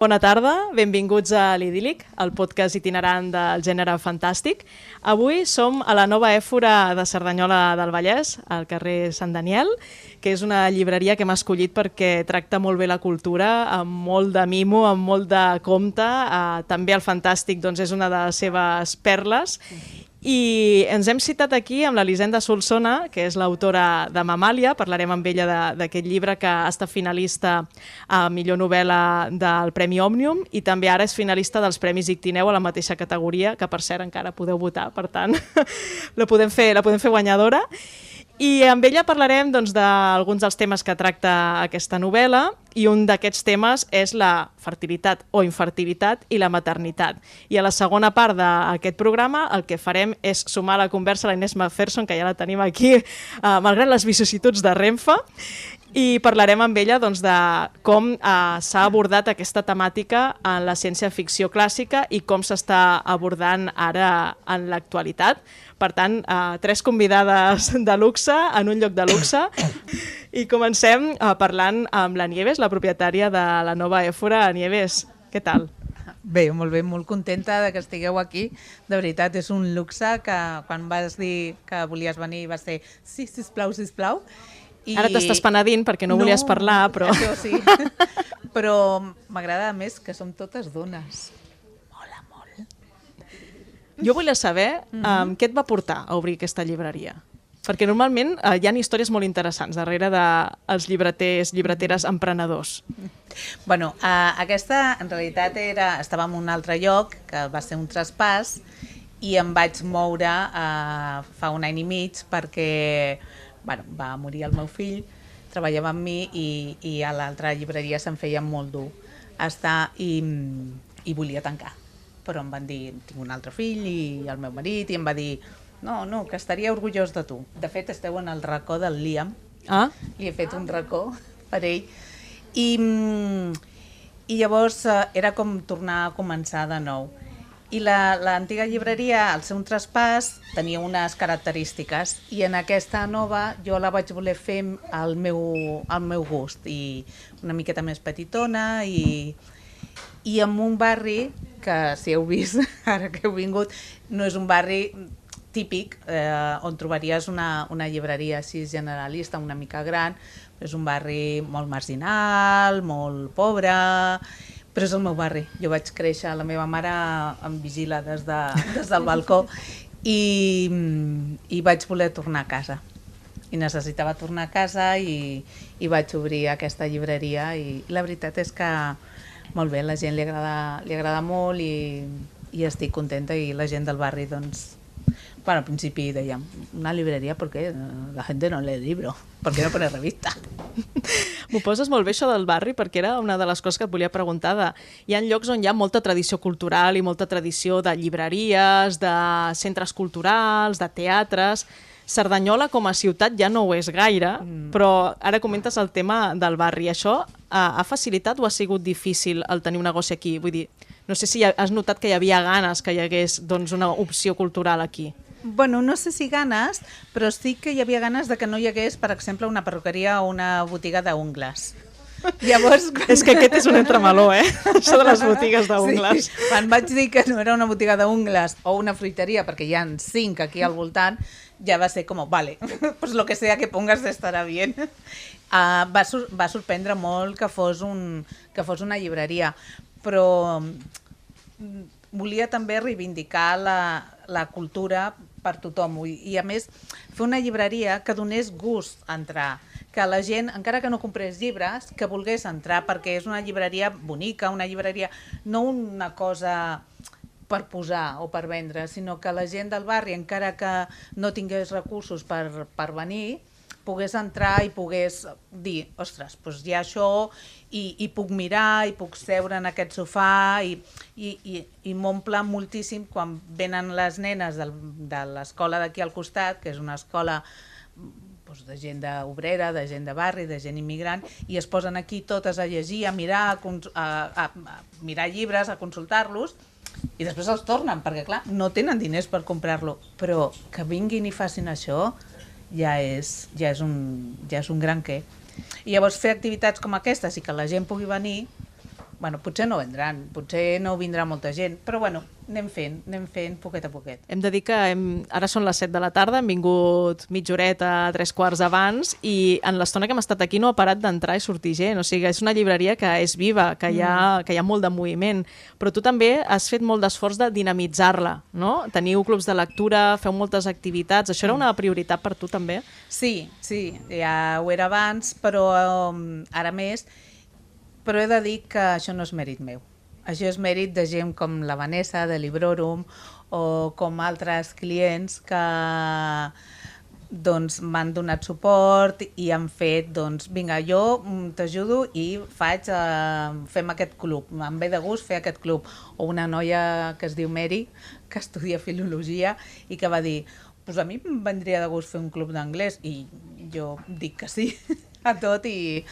Bona tarda, benvinguts a l'Idíl·lic, el podcast itinerant del gènere fantàstic. Avui som a la nova Èfora de Cerdanyola del Vallès, al carrer Sant Daniel, que és una llibreria que hem escollit perquè tracta molt bé la cultura, amb molt de mimo, amb molt de compte. També el fantàstic és una de les seves perles. I ens hem citat aquí amb l'Elisenda Solsona, que és l'autora de Mamàlia. Parlarem amb ella d'aquest llibre que ha estat finalista a millor novel·la del Premi Òmnium i també ara és finalista dels Premis Ictineu a la mateixa categoria, que per cert encara podeu votar, per tant la podem fer guanyadora. I amb ella parlarem d'alguns dels temes que tracta aquesta novel·la i un d'aquests temes és la fertilitat o infertilitat i la maternitat. I a la segona part d'aquest programa el que farem és sumar a la conversa la Inés McPherson, que ja la tenim aquí, malgrat les vicissituds de Renfe, i parlarem amb ella de com s'ha abordat aquesta temàtica en la ciència-ficció clàssica i com s'està abordant ara en l'actualitat. Per tant, 3 convidades de luxe en un lloc de luxe. I comencem parlant amb la Nieves, la propietària de la nova Èfora. Nieves, què tal? Bé, molt contenta de que estigueu aquí. De veritat, és un luxe que quan vas dir que volies venir va ser sí, sisplau. Ara t'estàs penedint perquè no volies parlar, però... Això sí, però m'agrada més que som totes dones. Mola molt. Jo volia saber què et va portar a obrir aquesta llibreria. Perquè normalment hi ha històries molt interessants darrere dels llibreteres emprenedors. Bueno, aquesta en realitat estava en un altre lloc, que va ser un traspàs, i em vaig moure fa un any i mig perquè va morir el meu fill, treballava amb mi i a l'altra llibreria se'm feia molt dur estar i volia tancar. Però em van dir, tinc un altre fill i el meu marit, i em va dir, no, que estaria orgullós de tu. De fet, esteu en el racó del Liam. Li he fet un racó per ell. I llavors era com tornar a començar de nou. I l'antiga llibreria, al ser un traspàs, tenia unes característiques i en aquesta nova jo la vaig voler fer al meu gust i una miqueta més petitona i en un barri que, si heu vist ara que heu vingut, no és un barri típic on trobaries una llibreria així generalista, una mica gran. És un barri molt marginal, molt pobre, però és el meu barri. Jo vaig créixer, la meva mare em vigila des del balcó i vaig voler tornar a casa. I necessitava tornar a casa i vaig obrir aquesta llibreria i la veritat és que molt bé, la gent li agrada molt i estic contenta i la gent del barri, al principi dèiem, una libreria perquè la gent no lee libro, per què no pone revista? M'ho poses molt bé això del barri perquè era una de les coses que et volia preguntar. Hi ha llocs on hi ha molta tradició cultural i molta tradició de llibreries, de centres culturals, de teatres. Cerdanyola com a ciutat ja no ho és gaire, però ara comentes el tema del barri. Això ha facilitat o ha sigut difícil el tenir un negoci aquí? Vull dir, no sé si has notat que hi havia ganes que hi hagués una opció cultural aquí. Bueno, no sé si ganes, però sí que hi havia ganes de que no hi hagués, per exemple, una perruqueria o una botiga d'ungles. Llavors, és que aquest és un entremeló, això de les botigues d'ungles. Sí. Quan vaig dir que no era una botiga d'ungles o una fruiteria, perquè hi ha 5 aquí al voltant, ja va ser com, vale, pues lo que sea que pongas estarà bien. Va sorprendre molt que fos una llibreria, però volia també reivindicar la cultura per tothom i a més fer una llibreria que donés gust a entrar, que la gent, encara que no comprés llibres, que volgués entrar perquè és una llibreria bonica, una llibreria, no una cosa per posar o per vendre, sinó que la gent del barri, encara que no tingués recursos per venir, pogués entrar i pogués dir, ostres, doncs hi ha això i puc mirar i puc seure en aquest sofà i m'omple moltíssim quan venen les nenes de l'escola d'aquí al costat, que és una escola de gent obrera, de gent de barri, de gent immigrant, i es posen aquí totes a llegir, a mirar, a mirar llibres, a consultar-los, i després els tornen, perquè clar, no tenen diners per comprar-lo, però que vinguin i facin això ja és un gran què. I llavors fer activitats com aquestes i que la gent pugui venir potser no vendran, potser no vindrà molta gent, però bueno, anem fent poquet a poquet. Hem de dir que ara són les 7 de la tarda, hem vingut mitja horeta, 3/4 abans, i en l'estona que hem estat aquí no ha parat d'entrar i sortir gent. O sigui, és una llibreria que és viva, que hi ha molt de moviment. Però tu també has fet molt d'esforç de dinamitzar-la, no? Teniu clubs de lectura, feu moltes activitats. Això era una prioritat per tu també? Sí, ja ho era abans, però ara més. Però he de dir que això no és mèrit meu. Això és mèrit de gent com la Vanessa, de Librorum, o com altres clients que doncs, m'han donat suport i han fet, doncs, vinga, jo t'ajudo i fem aquest club. Em ve de gust fer aquest club. O una noia que es diu Mary, que estudia filologia i que va dir, pues a mi em vendria de gust fer un club d'anglès, i jo dic que sí a tot, i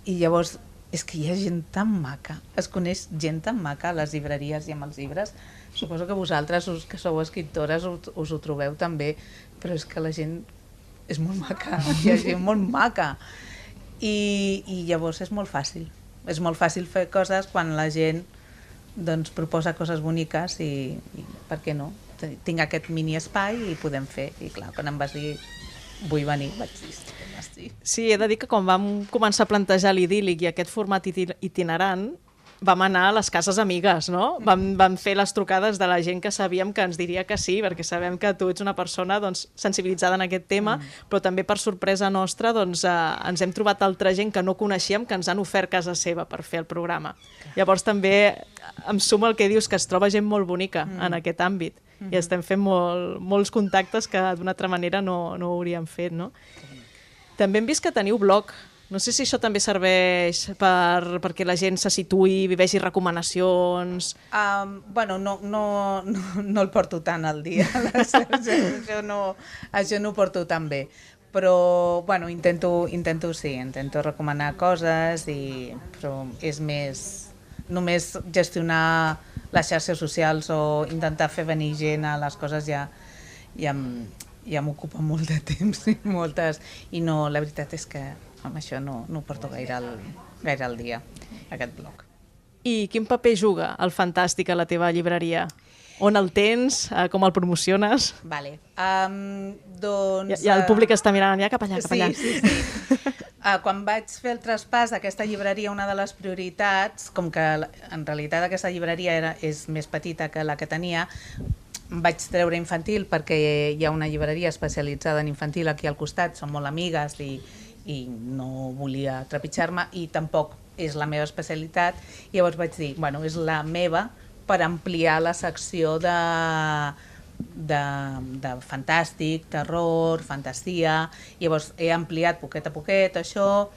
llavors és que hi ha gent tan maca, es coneix gent tan maca a les llibreries i amb els llibres. Suposo que vosaltres, que sou escriptores, us ho trobeu també, però és que la gent és molt maca, hi ha gent molt maca. I llavors és molt fàcil. És molt fàcil fer coses quan la gent doncs, proposa coses boniques i per què no? Tinc aquest mini espai i podem fer. I clar, quan em vas dir vull venir, vaig dir sí. Sí, he de dir que quan vam començar a plantejar l'idíl·lic i aquest format itinerant, vam anar a les cases amigues, no? Vam fer les trucades de la gent que sabíem que ens diria que sí, perquè sabem que tu ets una persona doncs, sensibilitzada en aquest tema, però també per sorpresa nostra doncs, ens hem trobat altra gent que no coneixíem que ens han ofert casa seva per fer el programa. Llavors també em suma el que dius, que es troba gent molt bonica en aquest àmbit i estem fent molts contactes que d'una altra manera no hauríem fet, no? També hem vist que teniu blog. No sé si això també serveix perquè la gent se situï, vegi recomanacions... Bueno, no el porto tant al dia, això no ho porto tan bé, però bueno, intento recomanar coses, però és més només gestionar les xarxes socials o intentar fer venir gent a les coses ja m'ocupa molt de temps i no, la veritat és que amb això no ho porto gaire al dia, aquest blog. I quin paper juga el Fantàstic a la teva llibreria? On el tens? Com el promociones? Vale. Doncs... Ja el públic està mirant ja cap allà, cap allà. Sí. Quan vaig fer el traspàs d'aquesta llibreria, una de les prioritats, com que en realitat aquesta llibreria és més petita que la que tenia, vaig treure infantil perquè hi ha una llibreria especialitzada en infantil aquí al costat, són molt amigues i no volia trepitjar-me i tampoc és la meva especialitat. Llavors vaig dir, bueno, és la meva per ampliar la secció de fantàstic, terror, fantasia. Llavors he ampliat poquet a poquet això.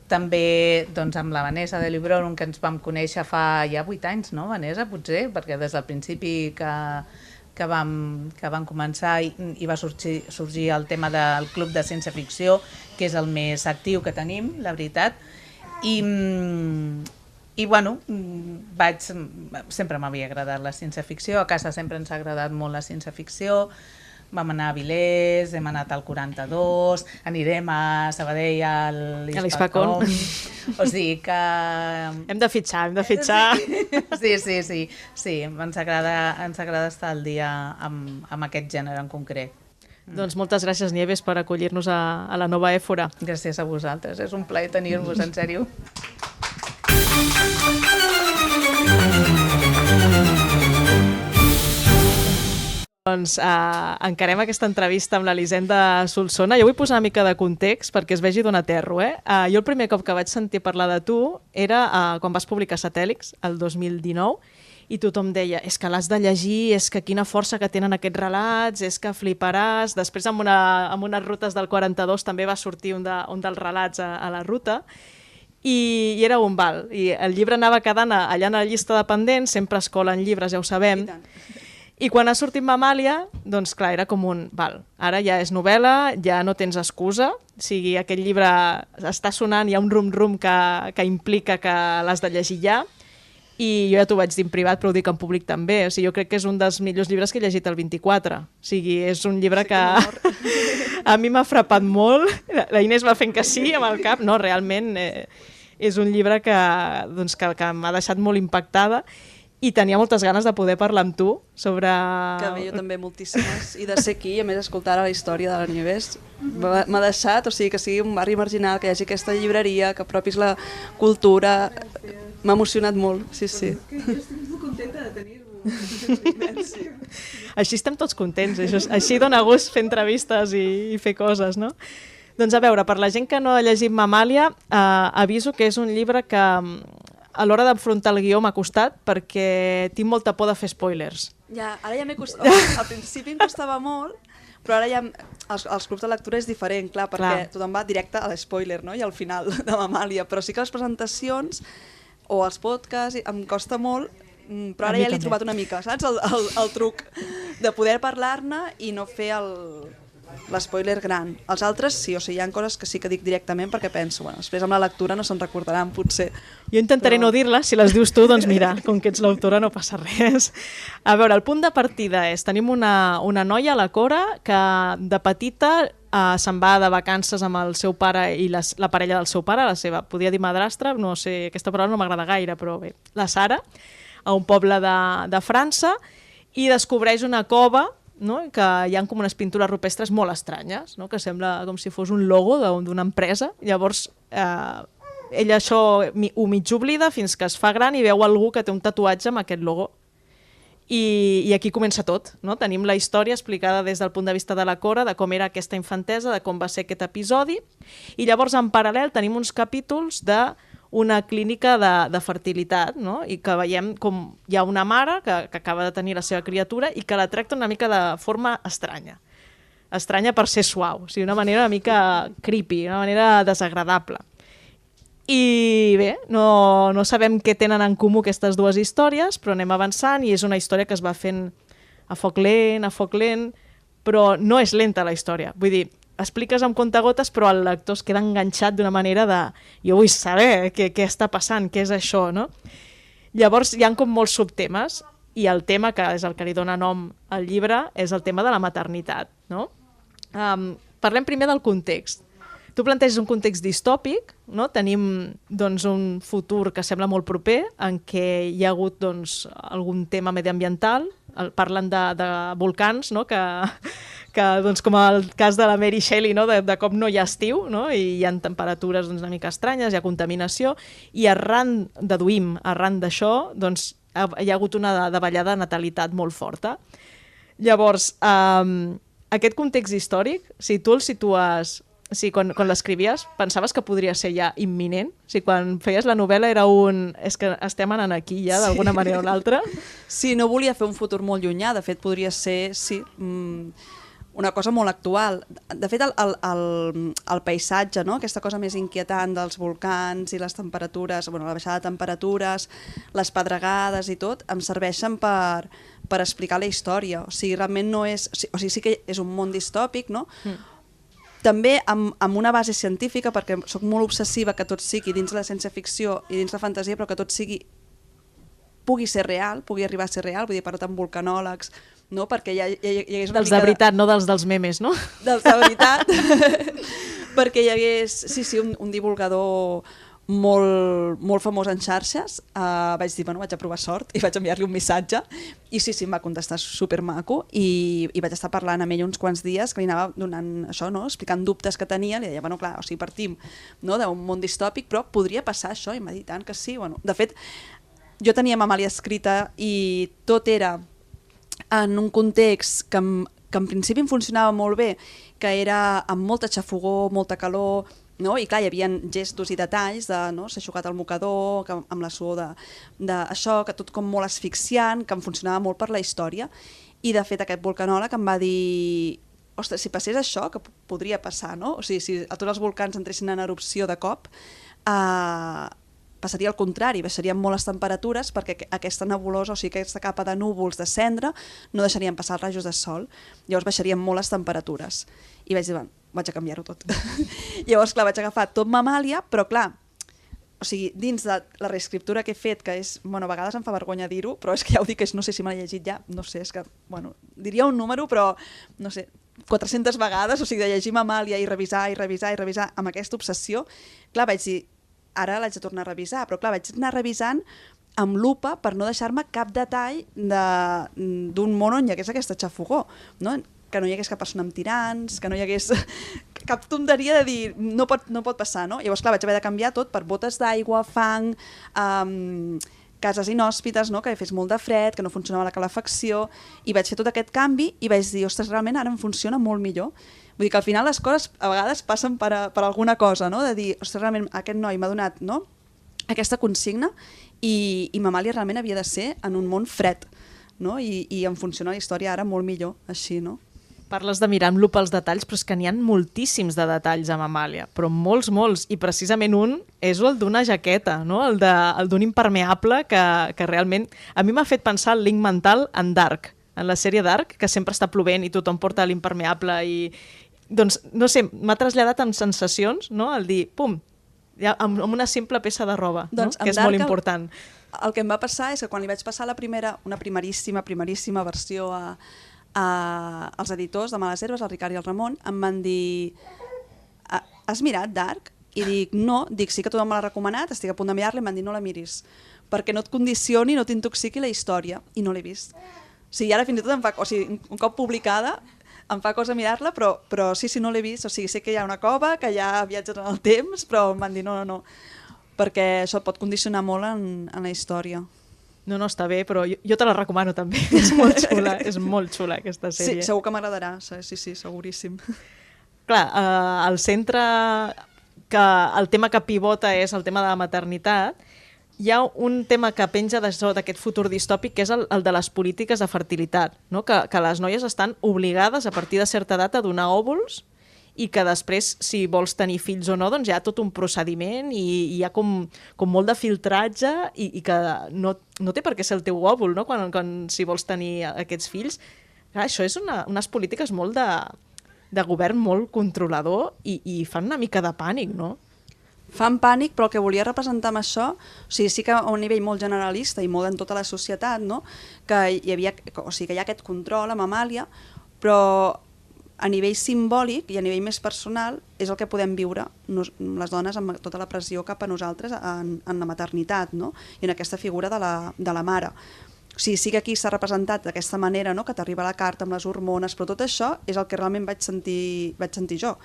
També doncs, amb la Vanessa de Librorum, que ens vam conèixer fa ja 8 anys, no, Vanessa, potser? Perquè des del principi que vam començar i va sorgir el tema del club de ciència-ficció, que és el més actiu que tenim, la veritat. I bueno, sempre m'havia agradat la ciència-ficció, a casa sempre ens ha agradat molt la ciència-ficció. Vam anar a Vilés, hem anat al 42, anirem a Sabadell a l'Hispacom. O sigui que... Hem de fitxar. Sí, ens agrada estar al dia amb aquest gènere en concret. Doncs moltes gràcies, Nieves, per acollir-nos a la nova Èfora. Gràcies a vosaltres, és un plaer tenir-vos, en sèrio. Doncs encarem aquesta entrevista amb l'Elisenda Solsona. Jo vull posar una mica de context perquè es vegi d'on aterro. Jo el primer cop que vaig sentir parlar de tu era quan vas publicar Satèl·lix, el 2019, i tothom deia, és que l'has de llegir, és que quina força que tenen aquests relats, és que fliparàs. Després, amb unes rutes del 42, també va sortir un dels relats a la ruta, i era un val. I el llibre anava quedant allà en la llista de pendents, sempre es colen llibres, ja ho sabem. I quan ha sortit Mamàlia, doncs clar, era com un val. Ara ja és novel·la, ja no tens excusa. O sigui, aquest llibre està sonant, hi ha un rum-rum que implica que l'has de llegir ja. I jo ja t'ho vaig dir en privat, però ho dic en públic també. O sigui, jo crec que és un dels millors llibres que he llegit el 24. O sigui, és un llibre que a mi m'ha frapat molt. La Inés va fent que sí amb el cap. No, realment és un llibre que m'ha deixat molt impactada i tenia moltes ganes de poder parlar amb tu sobre... Que bé, jo també moltíssimes. I de ser aquí, a més, escoltar la història de la Nieves, m'ha deixat, o sigui, que sigui un barri marginal, que hi hagi aquesta llibreria, que apropis la cultura... M'ha emocionat molt, sí. Jo estic molt contenta de tenir-vos. Així estem tots contents, així dona gust fer entrevistes i fer coses, no? Doncs a veure, per la gent que no ha llegit Mamàlia, aviso que és un llibre que a l'hora d'enfrontar el guió m'ha costat perquè tinc molta por de fer spoilers. Ja, ara ja m'he costat. Al principi em costava molt, però ara ja els clubs de lectura és diferent, clar, perquè tothom va directe a l'espoiler, no? I al final de Mamàlia, però sí que les presentacions o els podcasts em costa molt, però ara ja l'he trobat una mica, saps? El truc de poder parlar-ne i no fer l'espoiler gran. Els altres sí, o sigui, hi ha coses que sí que dic directament perquè penso, bueno, després amb la lectura no se'n recordaran, potser. Jo intentaré no dir-les, si les dius tu, doncs mira, com que ets l'autora no passa res. A veure, el punt de partida és, tenim una noia, la Cora, que de petita se'n va de vacances amb el seu pare i la parella del seu pare, la seva, podia dir madrastra, no sé, aquesta paraula no m'agrada gaire, però bé, la Sara, a un poble de França, i descobreix una cova, no? Que hi ha com unes pintures rupestres molt estranyes, no? Que sembla com si fos un logo d'una empresa. Llavors, ella això ho mig oblida fins que es fa gran i veu algú que té un tatuatge amb aquest logo. I aquí comença tot, no? Tenim la història explicada des del punt de vista de la Cora, de com era aquesta infantesa, de com va ser aquest episodi, i llavors en paral·lel tenim uns capítols d'una clínica de fertilitat, no? I que veiem com hi ha una mare que acaba de tenir la seva criatura i que la tracta una mica de forma estranya. Estranya per ser suau, o sigui, una manera una mica creepy, una manera desagradable. I bé, no sabem què tenen en comú aquestes dues històries, però anem avançant i és una història que es va fent a foc lent, però no és lenta la història. Vull dir, expliques amb comptagotes, però el lector es queda enganxat d'una manera de jo vull saber què està passant, què és això, no? Llavors hi ha com molts subtemes i el tema, que és el que li dona nom al llibre, és el tema de la maternitat, no? Parlem primer del context. Tu planteges un context distòpic, no? Tenim doncs, un futur que sembla molt proper, en què hi ha hagut doncs, algun tema mediambiental, parlen de volcans, no? Que doncs, com el cas de la Mary Shelley, no? de com no hi ha estiu, no? I hi ha temperatures doncs, una mica estranyes, hi ha contaminació, i deduïm arran d'això, doncs, hi ha hagut una davallada de natalitat molt forta. Llavors, aquest context històric, si tu el situes... Sí, quan l'escrivies, pensaves que podria ser ja imminent? O sigui, quan feies la novel·la era és que estem anant aquí ja, d'alguna manera o l'altra? Sí, no volia fer un futur molt llunyà, de fet podria ser, sí, una cosa molt actual. De fet, el paisatge, no? Aquesta cosa més inquietant dels volcans i les temperatures, bueno, la baixada de temperatures, les pedregades i tot, em serveixen per explicar la història. O sigui, realment no és... O sigui, sí que és un món distòpic, no? També amb una base científica, perquè sóc molt obsessiva que tot sigui dins la ciència-ficció i dins la fantasia, però que tot pugui ser real, pugui arribar a ser real, vull dir, parlar amb vulcanòlegs, no? Perquè hi hagués una dels de veritat, no dels memes, no? Dels de veritat, perquè hi hagués, sí, un divulgador molt famós en xarxes, vaig dir, bueno, vaig a provar sort i vaig enviar-li un missatge i sí, em va contestar supermaco i vaig estar parlant amb ell uns quants dies que li anava donant això, no? Explicant dubtes que tenia, li deia, bueno, clar, o sigui, partim, no? D'un món distòpic, però podria passar això, i m'ha dit tant que sí. Bueno, de fet, jo tenia Mamàlia escrita i tot era en un context que en principi em funcionava molt bé, que era amb molta xafogor, molta calor, no? I clar, hi havia gestos i detalls de no? S'ha xugat el mocador, amb la suor d'això, que tot com molt asfixiant, que em funcionava molt per la història. I de fet aquest volcanòleg em va dir, ostres, si passés això, que podria passar, no? O sigui, si a tots els volcans entressin en erupció de cop, passaria al contrari, baixarien molt les temperatures perquè aquesta nebulosa, o sigui, aquesta capa de núvols de cendra, no deixarien passar els rajos de sol. Llavors baixarien molt les temperatures. I vaig dir, bueno, vaig a canviar-ho tot. Llavors, clar, vaig agafar tot Mamàlia, però clar, o sigui, dins de la reescriptura que he fet, que és, bueno, a vegades em fa vergonya dir-ho, però és que ja ho dic, no sé si me l'he llegit ja, no sé, és que, bueno, diria un número, però, no sé, 400 vegades, o sigui, de llegir Mamàlia i revisar amb aquesta obsessió, clar, vaig dir, ara l'haig de tornar a revisar, però clar, vaig anar revisant amb lupa per no deixar-me cap detall d'un món on hi hagués aquesta xafogó, no? Que no hi hagués cap persona amb tirants, que no hi hagués cap tonteria de dir no pot passar, no? Llavors, clar, vaig haver de canviar tot per botes d'aigua, fang, cases inhòspites, no? Que fes molt de fred, que no funcionava la calefacció, i vaig fer tot aquest canvi i vaig dir, ostres, realment ara em funciona molt millor. Vull dir que al final les coses a vegades passen per alguna cosa, no? De dir, ostres, realment aquest noi m'ha donat, no?, aquesta consigna i Mamàlia realment havia de ser en un món fred, no? I em funciona la història ara molt millor, així, no? Parles de mirar amb lupa els detalls, però és que n'hi ha moltíssims de detalls a Mamàlia, però molts, i precisament un és el d'una jaqueta, no? El d'un impermeable que realment a mi m'ha fet pensar el link mental en Dark, en la sèrie Dark, que sempre està plovent i tothom porta l'impermeable i... Doncs, no sé, m'ha traslladat amb sensacions, no? El dir, pum, ja, amb una simple peça de roba, doncs, no? Que és Dark, molt important. El que em va passar és que quan li vaig passar una primeríssima versió als editors de Males Herbes, el Ricard i el Ramon, em van dir, has mirat Dark? I dic, no, sí que tothom me l'ha recomanat, estic a punt de mirar-la, i em van dir, no la miris, perquè no et condicioni, no t'intoxiqui la història, i no l'he vist. O sigui, ara fins i tot em fa, o sigui, un cop publicada, em fa cosa mirar-la, però sí, no l'he vist, o sigui, sé que hi ha una cova, que hi ha viatges en el temps, però em van dir, no, perquè això pot condicionar molt en la història. No, està bé, però jo te la recomano també. És molt xula aquesta sèrie. Sí, segur que m'agradarà, sí, seguríssim. Clar, al centre, el tema que pivota és el tema de la maternitat, hi ha un tema que penja d'aquest futur distòpic, que és el de les polítiques de fertilitat, no? Que les noies estan obligades a partir de certa edat a donar òvuls i que després, si vols tenir fills o no, doncs hi ha tot un procediment i hi ha com molt de filtratge i que no té per què ser el teu òvul, no? Quan si vols tenir aquests fills. Clar, això és unes polítiques molt de govern molt controlador i fan una mica de pànic, no? Fan pànic, però el que volia representar amb això, o sigui, sí que a un nivell molt generalista i molt en tota la societat, no? Que hi ha aquest control a Mamàlia, però a nivell simbòlic i a nivell més personal és el que podem viure les dones amb tota la pressió cap a nosaltres en la maternitat, no? I en aquesta figura de la mare. O sigui, sí que aquí s'ha representat d'aquesta manera, no? Que t'arriba la carta amb les hormones, però tot això és el que realment vaig sentir jo.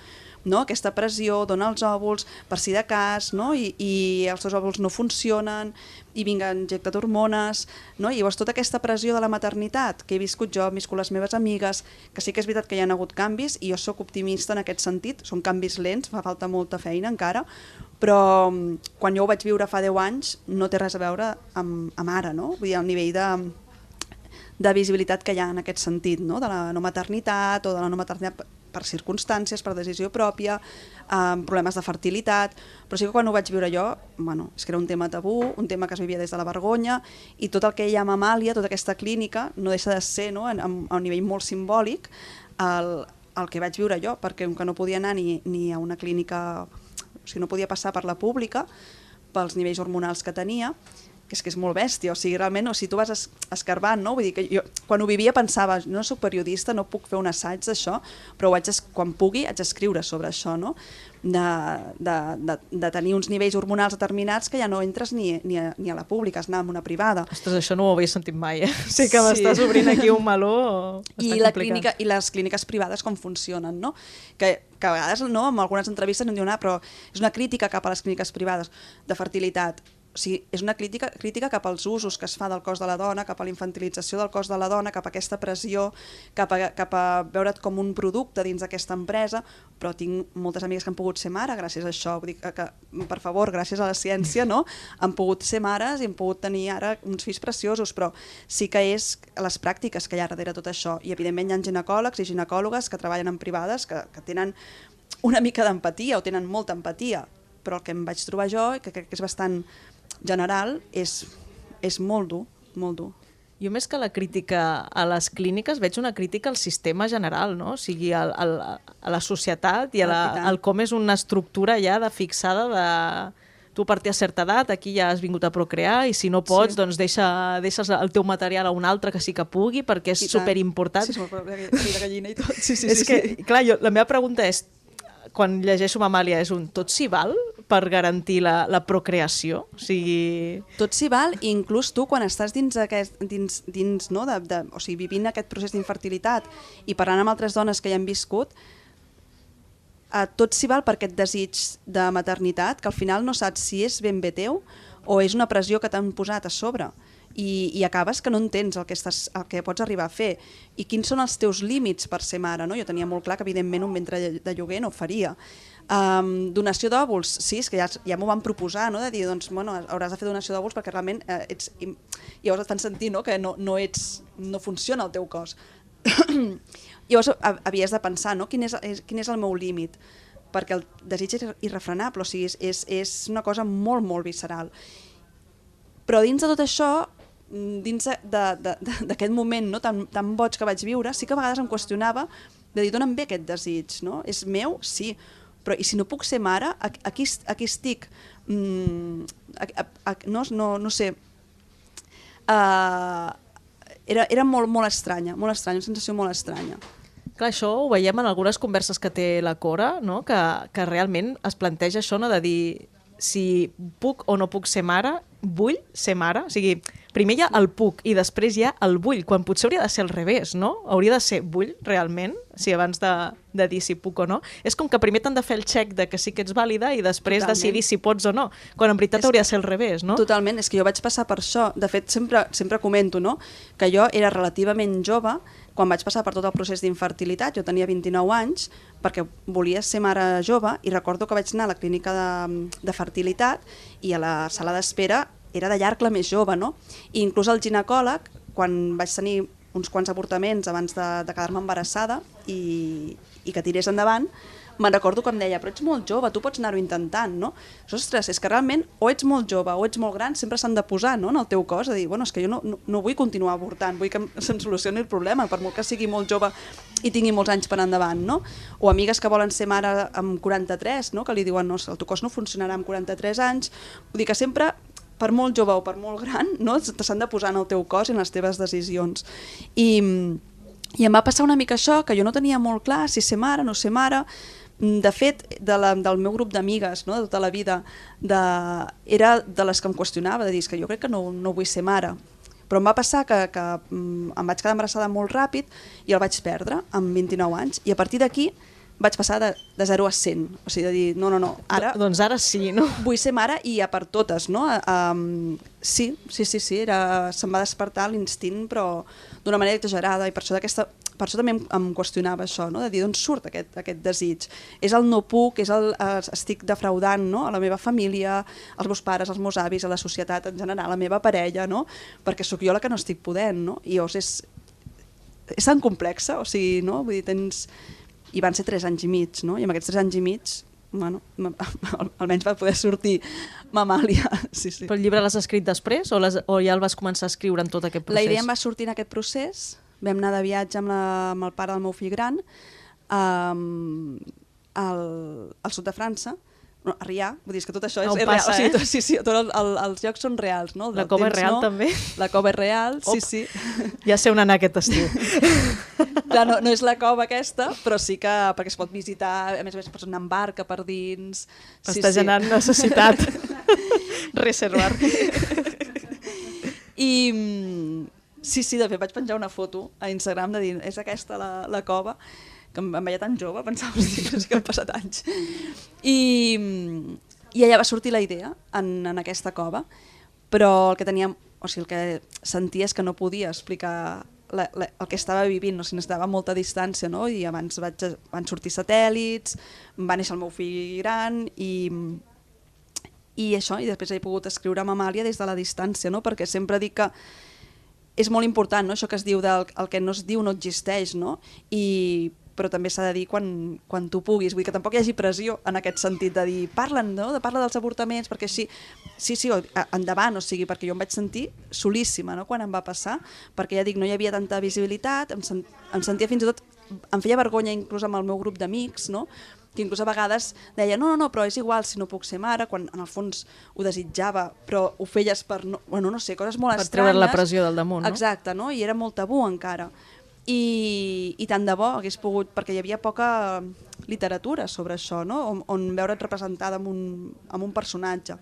No? Aquesta pressió, dona els òvuls per si de cas, no? I els seus òvuls no funcionen i vinga, injecta't hormones, no? I llavors tota aquesta pressió de la maternitat que he viscut jo, hem viscut les meves amigues, que sí que és veritat que hi ha hagut canvis i jo sóc optimista en aquest sentit, són canvis lents, fa falta molta feina encara, però quan jo ho vaig viure fa 10 anys no té res a veure amb ara, no? Vull dir, el nivell de visibilitat que hi ha en aquest sentit, no? De la no maternitat o de la no maternitat per circumstàncies, per decisió pròpia, problemes de fertilitat, però sí que quan ho vaig viure jo, bueno, és que era un tema tabú, un tema que es vivia des de la vergonya, i tot el que hi ha a Mamàlia, tota aquesta clínica, no deixa de ser, no, a un nivell molt simbòlic, el que vaig viure jo, perquè com que no podia anar ni a una clínica, o sigui, no podia passar per la pública, pels nivells hormonals que tenia, que és molt bèstia, o sigui, realment, o sigui, tu vas escarbant, no? Vull dir que jo, quan ho vivia pensava, no soc periodista, no puc fer un assaig d'això, però quan pugui haig d'escriure sobre això, no? De tenir uns nivells hormonals determinats que ja no entres ni a la pública, has d'anar en una privada. Ostres, això no ho havia sentit mai, eh? Sí que m'estàs obrint aquí un meló bastant complicat. I les clíniques privades com funcionen, no? Que a vegades, no, en algunes entrevistes em diuen, però és una crítica cap a les clíniques privades de fertilitat. O sigui, és una crítica cap als usos que es fa del cos de la dona, cap a la infantilització del cos de la dona, cap a aquesta pressió, cap a veure't com un producte dins d'aquesta empresa, però tinc moltes amigues que han pogut ser mare gràcies a això. Vull dir que per favor, gràcies a la ciència, no? Han pogut ser mares i han pogut tenir ara uns fills preciosos, però sí que és les pràctiques que hi ha darrere tot això. I evidentment hi ha ginecòlegs i ginecòlogues que treballen en privades que tenen una mica d'empatia o tenen molta empatia, però el que em vaig trobar jo, que crec que és bastant general, és molt dur, molt dur. Jo més que la crítica a les clíniques veig una crítica al sistema general, no? O sigui, a la societat i al com és una estructura ja fixada de tu a partir de certa edat, aquí ja has vingut a procrear i si no pots, doncs deixes el teu material a un altre que sí que pugui perquè és superimportant. Sí, de gallina i tot. És que, clar, la meva pregunta és, quan llegeixo Mamàlia, és tot s'hi val? per garantir la procreació? O sigui... Tot s'hi val, i inclús tu quan estàs dins, no, o sigui, vivint aquest procés d'infertilitat i parlant amb altres dones que hi han viscut, tot s'hi val per aquest desig de maternitat, que al final no saps si és ben bé teu o és una pressió que t'han posat a sobre. I acabes que no entens el que pots arribar a fer i quins són els teus límits per ser mare, no? Jo tenia molt clar que evidentment un ventre de lloguer no ho faria. Donació d'òvuls, sí, és que ja m'ho van proposar, no? De dir, doncs, bueno, hauràs de fer donació d'òvuls perquè realment llavors et fan sentir, no? Que no funciona el teu cos. Llavors havies de pensar, no? Quin és el meu límit, perquè el desig és irrefrenable, o sigui, és una cosa molt, molt visceral. Però dins de tot això, dins d'aquest moment, no, tan boig que vaig viure, sí que a vegades em qüestionava de dir, d'on em ve aquest desig, no? És meu? Sí, però i si no puc ser mare, aquí estic, no sé, era molt estranya, una sensació molt estranya. Clar, això ho veiem en algunes converses que té la Cora, no? Que realment es planteja això, no? De dir si puc o no puc ser mare, vull ser mare. O sigui, primer hi ha el puc i després hi ha el vull, quan potser hauria de ser al revés, no? Hauria de ser vull realment, si abans de dir si puc o no. És com que primer t'han de fer el check de que sí que ets vàlida i després decidir si pots o no, quan en veritat hauria de ser al revés, no? Totalment, és que jo vaig passar per això. De fet, sempre comento, no?, que jo era relativament jove quan vaig passar per tot el procés d'infertilitat. Jo tenia 29 anys perquè volia ser mare jove i recordo que vaig anar a la clínica de fertilitat i a la sala d'espera era de llarg la més jove, no? I inclús el ginecòleg, quan vaig tenir uns quants avortaments abans de quedar-me embarassada i que tirés endavant, me'n recordo que em deia, però ets molt jove, tu pots anar-ho intentant, no? Ostres, és que realment o ets molt jove o ets molt gran, sempre s'han de posar, no?, en el teu cos, a dir, bueno, és que jo no vull continuar avortant, vull que se'm solucioni el problema, per molt que sigui molt jove i tingui molts anys per endavant, no? O amigues que volen ser mare amb 43, no?, que li diuen, no, el teu cos no funcionarà amb 43 anys, vull dir que sempre, per molt jove o per molt gran, no?, s'han de posar en el teu cos i en les teves decisions. I em va passar una mica això, que jo no tenia molt clar si ser mare, no ser mare. De fet, del meu grup d'amigues, no?, de tota la vida, era de les que em qüestionava, de dir que jo crec que no vull ser mare. Però em va passar que em vaig quedar embarassada molt ràpid i el vaig perdre amb 29 anys. I a partir d'aquí vaig passar de 0 a 100. O sigui, de dir, no, ara... Doncs ara sí, no? Vull ser mare i a per totes, no? Sí, se'm va despertar l'instint, però d'una manera exagerada, i per això també em qüestionava això, no? De dir, d'on surt aquest desig? És el no puc, estic defraudant, no?, a la meva família, als meus pares, als meus avis, a la societat en general, a la meva parella, no?, perquè sóc jo la que no estic podent, no? I llavors és tan complexa, o sigui, no? Vull dir, i van ser 3 anys i mig, no? I amb aquests 3 anys i mig, bueno, almenys va poder sortir Mamàlia. Sí. Però el llibre l'has escrit després o ja el vas començar a escriure en tot aquest procés? La idea em va sortir en aquest procés. Vam anar de viatge amb el pare del meu fill gran al sud de França, a Rià, vull dir que tot això és real. Passa, o sigui, tots els llocs són reals. No? La cova és real, també? La cova és real, sí. Ja sé on anar aquest estiu. Clar, no és la cova aquesta, però sí que perquè es pot visitar, a més pots anar en barca per dins. Està generant necessitat reservar. I sí, de fet vaig penjar una foto a Instagram de dir, és aquesta la cova, que em veia tan jove, pensava que han passat anys. I allà va sortir la idea en aquesta cova, però el que sentia és que no podia explicar el que estava vivint, no? Si necessitava molta distància, no? I abans van sortir satèl·lits, va néixer el meu fill gran i això, i després he pogut escriure amb Amàlia des de la distància, no? Perquè sempre dic que és molt important, no? Això que es diu el que no es diu no existeix, no? Però també s'ha de dir quan tu puguis, vull dir que tampoc hi hagi pressió en aquest sentit de dir, parla dels avortaments, perquè sí, endavant, o sigui, perquè jo em vaig sentir solíssima, no?, quan em va passar, perquè ja dic, no hi havia tanta visibilitat, em sentia fins i tot, em feia vergonya inclús amb el meu grup d'amics, no?, que inclús a vegades deia, no, però és igual si no puc ser mare, quan en el fons ho desitjava, però ho feies per, no sé, coses molt estranyes. Per treure la pressió del damunt, no? Exacte, no?, i era molt tabú encara. I tant de bo hagués pogut, perquè hi havia poca literatura sobre això, no? On veure't representada amb un personatge.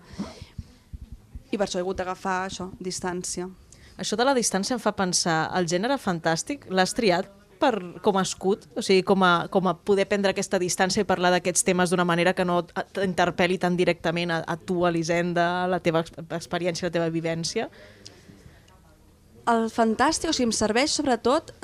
I per això he hagut d'agafar això, distància. Això de la distància em fa pensar, el gènere fantàstic l'has triat com a escut? O sigui, com a poder prendre aquesta distància i parlar d'aquests temes d'una manera que no t'interpel·li tan directament a tu, Elisenda, la teva experiència, la teva vivència? El fantàstic, o sigui, em serveix sobretot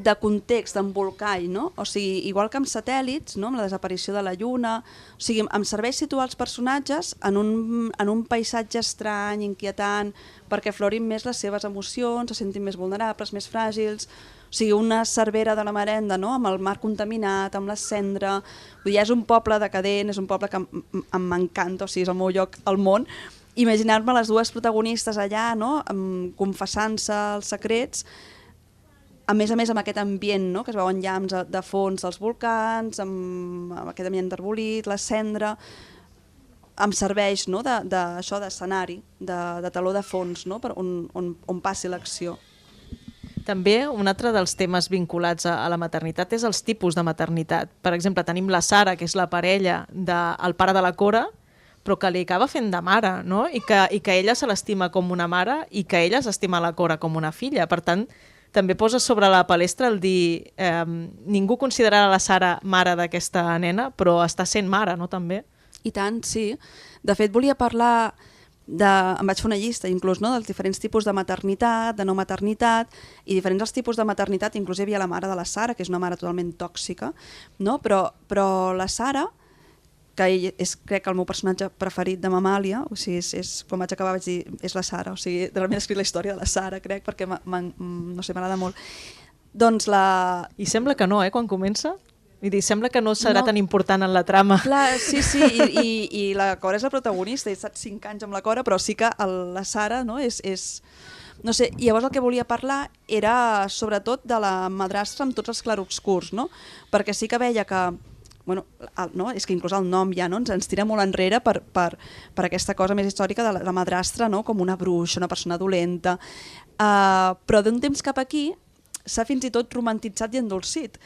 de context, d'embolcall, no? O sigui, igual que amb satèl·lits, no? Amb la desaparició de la Lluna, o sigui, em serveix situar els personatges en un paisatge estrany, inquietant, perquè florin més les seves emocions, se sentin més vulnerables, més fràgils. O sigui, una Cervera de la Marenda, no? Amb el mar contaminat, amb la cendra. Vull dir, és un poble decadent, és un poble que m'encanta, o sigui, és el meu lloc al món. Imaginar-me les dues protagonistes allà, no? Confessant-se els secrets, a més amb aquest ambient, no? Que es veuen llamps de fons dels volcans, amb aquest ambient enterbolit, la cendra, em serveix, no? D'això, d'escenari, de taló de fons, no? Per on passi l'acció. També un altre dels temes vinculats a la maternitat és els tipus de maternitat. Per exemple, tenim la Sara, que és la parella del pare de la Cora, però que li acaba fent de mare, no? I que ella se l'estima com una mare i que ella s'estima la Cora com una filla. Per tant, també posa sobre la palestra el dir ningú considerarà la Sara mare d'aquesta nena, però està sent mare, no, també? I tant, sí. De fet, volia parlar em vaig fer una llista inclús, no? Dels diferents tipus de maternitat, de no maternitat, i diferents els tipus de maternitat, inclús hi havia la mare de la Sara, que és una mare totalment tòxica, no? Però la Sara, que és, crec, el meu personatge preferit de Mamàlia, o sigui, quan vaig acabar vaig dir, és la Sara, o sigui, realment he escrit la història de la Sara, crec, perquè no sé, m'agrada molt. Doncs I sembla que no, quan comença? Vull dir, sembla que no serà tan important en la trama. Clar, sí, i la Cora és la protagonista, he estat 5 anys amb la Cora, però sí que la Sara, no, és no sé, i llavors el que volia parlar era sobretot de la madrastra amb tots els clarobscurs, no? Perquè sí que veia que bueno, no? És que inclús el nom ja no? ens tira molt enrere per aquesta cosa més històrica de la madrastra, no? Com una bruixa, una persona dolenta, però d'un temps cap aquí s'ha fins i tot romantitzat i endolcit,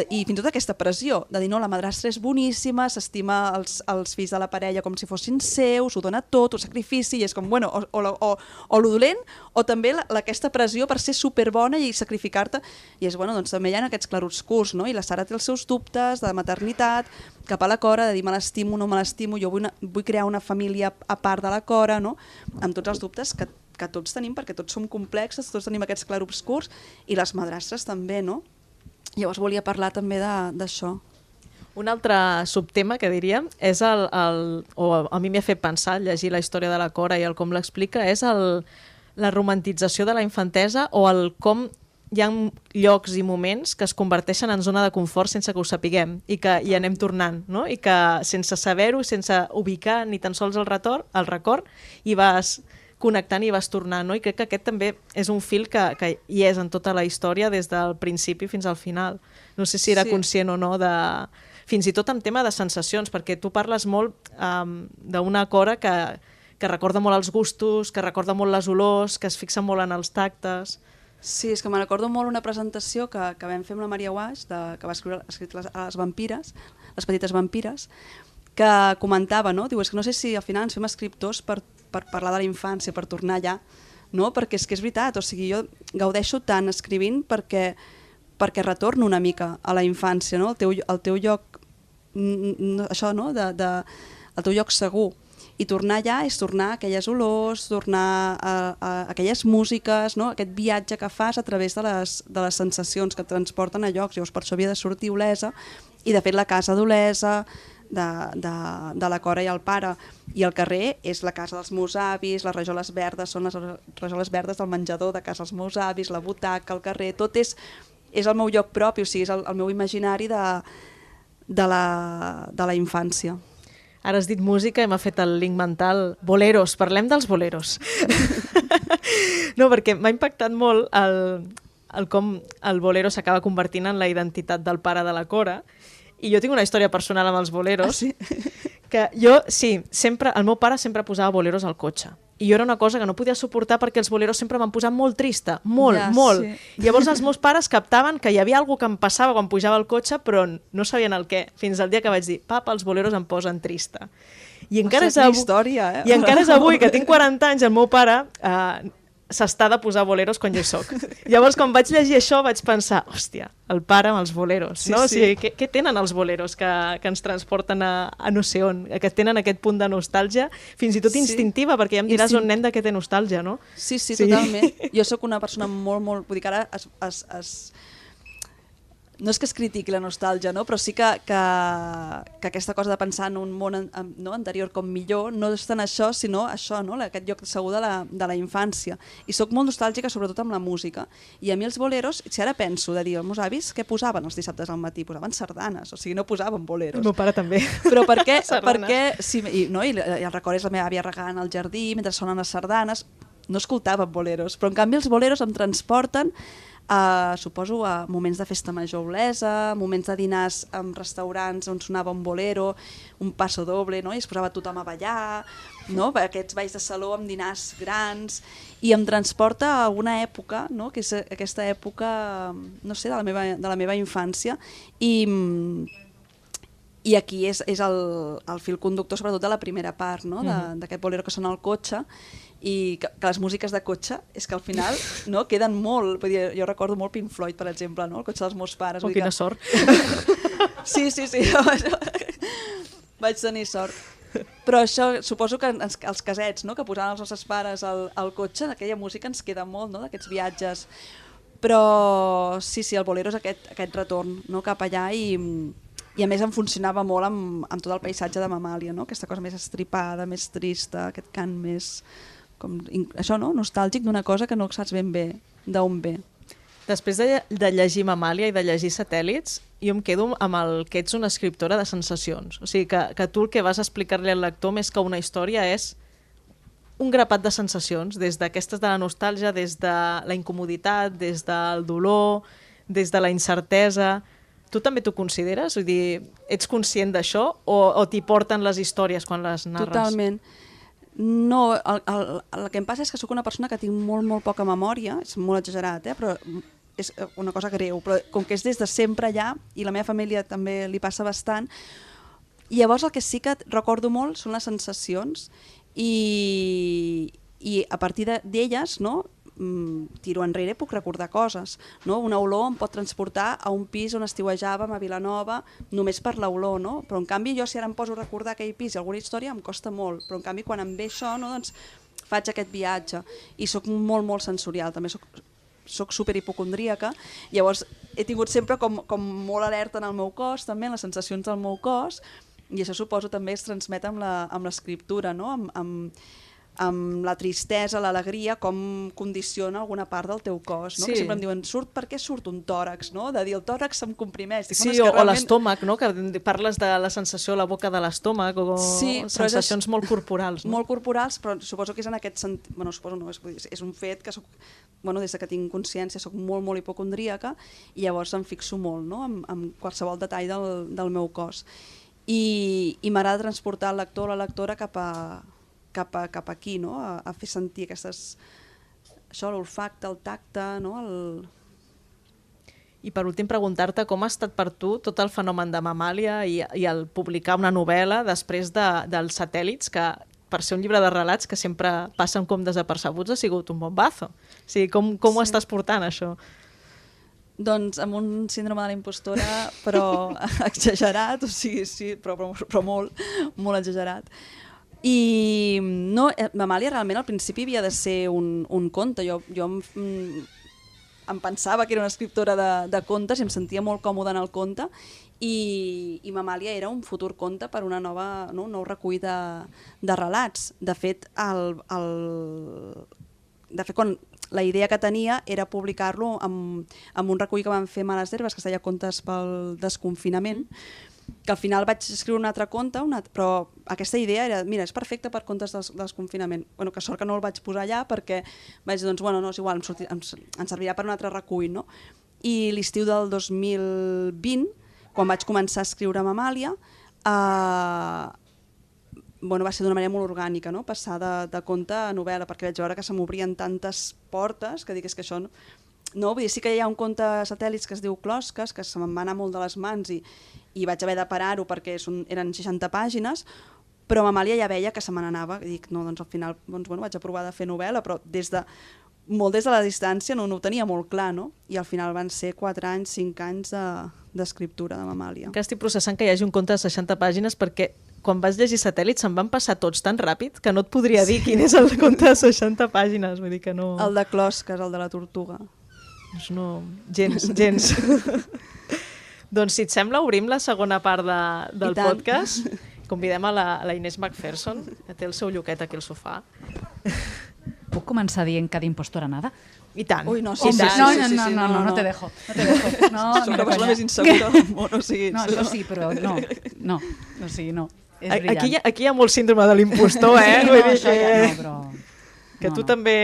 i fins i tot aquesta pressió de dir no, la madrastra és boníssima, s'estima els fills de la parella com si fossin seus, ho dona tot, ho sacrifici, i és com, bueno, o lo dolent, o també aquesta pressió per ser superbona i sacrificar-te, i és, bueno, doncs també hi ha aquests clarobscurs, no? I la Sara té els seus dubtes de maternitat, cap a la Cora, de dir me l'estimo, no me l'estimo, jo vull crear una família a part de la Cora, no? Amb tots els dubtes que tots tenim, perquè tots som complexes, tots tenim aquests clarobscurs, i les madrastres també, no? Llavors volia parlar també d'això. Un altre subtema que diríem és o a mi m'ha fet pensar llegir la història de la Cora i el com l'explica, és la romantització de la infantesa o el com hi ha llocs i moments que es converteixen en zona de confort sense que ho sapiguem i que hi anem tornant, no? I que sense saber-ho, sense ubicar ni tan sols el record, hi vas connectant i vas tornant, no? I crec que aquest també és un fil que hi és en tota la història des del principi fins al final. No sé si era conscient o no fins i tot en tema de sensacions, perquè tu parles molt d'una Cora que recorda molt els gustos, que recorda molt les olors, que es fixa molt en els tactes. Sí, és que me recordo molt una presentació que vam fer amb la Maria Guaix, que va escrit les vampires, les petites vampires, que comentava, no? Diu, és que no sé si al final ens fem escriptors per parlar de la infància, per tornar allà, no? Perquè és que és veritat, o sigui, jo gaudeixo tant escrivint perquè retorno una mica a la infància, no? El teu lloc, això, no? El teu lloc segur. I tornar allà és tornar a aquelles olors, tornar a aquelles músiques, no? Aquest viatge que fas a través de les sensacions que et transporten a llocs. Llavors per això havia de sortir Olesa, i de fet la casa d'Olesa, de la Cora i el pare, i el carrer és la casa dels meus avis, les rajoles verdes són les rajoles verdes del menjador de casa dels meus avis, la butaca, el carrer, tot és el meu lloc propi, o sigui, és el meu imaginari de la infància. Ara has dit música i m'ha fet el link mental. Boleros, parlem dels boleros. No, perquè m'ha impactat molt el com el bolero s'acaba convertint en la identitat del pare de la Cora. I jo tinc una història personal amb els boleros. Ah, sí? Que jo, sí, el meu pare sempre posava boleros al cotxe. i jo era una cosa que no podia suportar perquè els boleros sempre m'han posat molt trista, molt, Ja, molt. sí. Llavors els meus pares captaven que hi havia alguna que em passava quan pujava al cotxe, però no sabien el què, fins al dia que vaig dir, papa, els boleros em posen trista. I encara, Ostres, quina història, I encara és avui, que tinc 40 anys, el meu pare s'està de posar boleros quan jo hi soc. Llavors, quan vaig llegir això, vaig pensar, hòstia, el pare amb els boleros, Sí, no? sí. O sigui, què tenen els boleros que ens transporten a no sé on, que tenen aquest punt de nostàlgia, fins i tot Sí. instintiva, perquè ja em diràs un nen de què té nostàlgia, no? Sí, totalment. Jo sóc una persona molt... Vull dir que ara no és que es critiqui la nostàlgia, no? Però sí que aquesta cosa de pensar en un món anterior com millor no és tant això, sinó això, no? Aquest lloc segur de la infància. I sóc molt nostàlgica, sobretot amb la música. I a mi els boleros, si ara penso de dir als meus avis, què posaven els dissabtes al matí? Posaven sardanes, o sigui, no posaven boleros. El meu pare també. Però per què? Sardanes. Perquè sí, i el record és la meva àvia regant al jardí mentre sonen les sardanes. No escoltàvem boleros, però en canvi els boleros em transporten suposo a moments de festa major olesa, moments de dinars en restaurants on sonava un bolero, un passo doble, no? I es posava tothom a ballar, no? Aquests balls de saló amb dinars grans, i em transporta a una època, no? Que és aquesta època, no sé, de la meva infància, i aquí és el fil conductor sobretot de la primera part, no? D'aquest bolero que sona al cotxe, i que les músiques de cotxe és que al final no, queden molt, vull dir, jo recordo molt Pink Floyd, per exemple, no? El cotxe dels meus pares. Oh, quina sort. Sí, vaig tenir sort. Però això, suposo que els casets, no? Que posaven els nostres pares al cotxe, aquella música ens queda molt, no? D'aquests viatges. Però sí, el bolero és aquest retorn, no? Cap allà, i a més em funcionava molt amb tot el paisatge de Mamàlia, no? Aquesta cosa més estripada, més trista, aquest cant més... això, no? Nostàlgic d'una cosa que no saps ben bé d'on ve. Després de llegir Mamàlia i de llegir Satèl·lits, jo em quedo amb el que ets una escriptora de sensacions. O sigui, que tu el que vas explicar-li al lector més que una història és un grapat de sensacions, des d'aquestes de la nostàlgia, des de la incomoditat, des del dolor, des de la incertesa. Tu també t'ho consideres? Vull dir, ets conscient d'això o t'hi porten les històries quan les narres? Totalment. No, el que em passa és que sóc una persona que tinc molt poca memòria, és molt exagerat, però és una cosa greu, però com que és des de sempre allà, i la meva família també li passa bastant, i llavors el que sí que recordo molt són les sensacions, i a partir d'elles, no, tiro enrere, puc recordar coses, no? Una olor em pot transportar a un pis on estiuejàvem a Vilanova només per l'olor, no? Però en canvi jo si ara em poso a recordar aquell pis i alguna història em costa molt, però en canvi quan em ve això, no, doncs faig aquest viatge, i sóc molt sensorial, també soc superhipocondríaca, llavors he tingut sempre com molt alerta en el meu cos, també en les sensacions del meu cos, i això suposo també es transmet amb l'escriptura, no? Amb la tristesa, l'alegria, com condiciona alguna part del teu cos, no? Sí. Que sempre em diuen, per què surt un tòrax, no? De dir, el tòrax se'm comprimeix. Dic, Sí, és que o realment... l'estómac, no? Que parles de la sensació a la boca de l'estómac, o Sí, sensacions molt corporals. No? Molt corporals, però suposo que és en aquest sentit... Bueno, suposo no, és un fet que soc... Bueno, des que tinc consciència soc molt hipocondríaca, i llavors em fixo molt, no? En qualsevol detall del meu cos. I m'agrada transportar el lector o la lectora cap aquí, no? A fer sentir aquestes... Això, l'olfacte, el tacte, no? I per últim preguntar-te com ha estat per tu tot el fenomen de Mamàlia i el publicar una novel·la després dels Satèl·lits, que per ser un llibre de relats que sempre passen com desapercebuts ha sigut un bombazo. O sigui, com ho estàs portant, això? Doncs amb un síndrome de la impostora, però exagerat, o sigui, sí, però molt exagerat. I no, Mamàlia realment al principi havia de ser un conte. Jo em pensava que era una escriptora de contes i em sentia molt còmoda en el conte, i Mamàlia era un futur conte per un nou recull de relats. De fet, quan la idea que tenia era publicar-lo amb un recull que vam fer Males Herbes, que es deia Contes pel desconfinament, que al final vaig escriure un altre conte, però aquesta idea era, mira, és perfecte per contes del desconfinament. Bueno, que sort que no el vaig posar allà, perquè vaig dir, doncs, bueno, no, és igual, em servirà per un altre recull, no? I l'estiu del 2020, quan vaig començar a escriure Mamàlia, bueno, va ser d'una manera molt orgànica, no? Passar de conte a novel·la, perquè vaig veure que se m'obrien tantes portes que dic, és que això no, vull dir, sí que hi ha un conte satèl·lits que es diu Closques, que se me'n va anar molt de les mans i vaig haver de parar-ho perquè eren 60 pàgines, però Mamàlia ja veia que se me n'anava, i dic, no, doncs al final vaig a provar de fer novel·la, però molt des de la distància no ho tenia molt clar, no? I al final van ser 4 anys, 5 anys d'escriptura de Mamàlia. Que estic processant que hi hagi un conte de 60 pàgines perquè quan vas llegir Satèl·lits se'n van passar tots tan ràpid que no et podria dir quin és el conte de 60 pàgines, vull dir que no... El de Closques, el de la tortuga. Doncs no, gens. Doncs si et sembla, obrim la segona part del podcast. Convidem a la Inés McPherson, que té el seu lloquet aquí al sofà. Puc començar dient que d'impostora nada? I tant. Ui, no, Sí, sí, no te dejo. No, Soc la persona més insegura del món, o sigui... No, això sí, però no. O sigui, no. És brillant. Aquí hi ha molt síndrome de l'impostor, Sí, Vull dir això ja no, però... que tu no. també...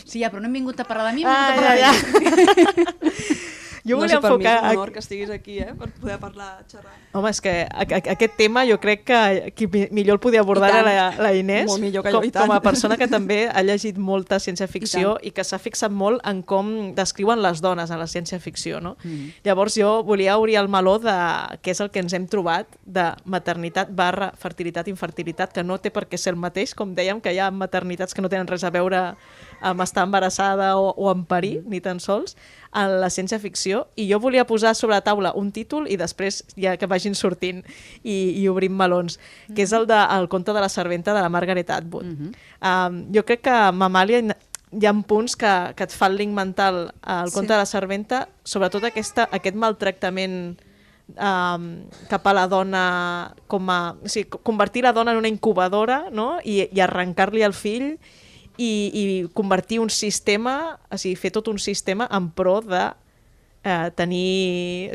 Sí, ja, però no hem vingut a parlar de mi, hem vingut a parlar de mi. Jo no volia sé, per mi és enfocar... un honor que estiguis aquí, per poder parlar, xerrar. Home, és que aquest tema jo crec que qui millor el podia abordar era la Inés, Molt millor que jo, i tant. com a persona que també ha llegit molta ciència-ficció i que s'ha fixat molt en com descriuen les dones en la ciència-ficció. No? Llavors jo volia obrir el meló de què és el que ens hem trobat de maternitat / fertilitat, infertilitat, que no té per què ser el mateix, com dèiem que hi ha maternitats que no tenen res a veure amb estar embarassada o amb parir, ni tan sols, en la ciència-ficció, i jo volia posar sobre la taula un títol i després ja que vagin sortint i obrim melons, que és el conte de la serventa de la Margaret Atwood. Jo crec que a Mamàlia hi ha punts que et fa el link mental al conte de la serventa, sobretot aquest maltractament cap a la dona, convertir la dona en una incubadora, no? i arrencar-li el fill i convertir un sistema, fer tot un sistema en pro de tenir...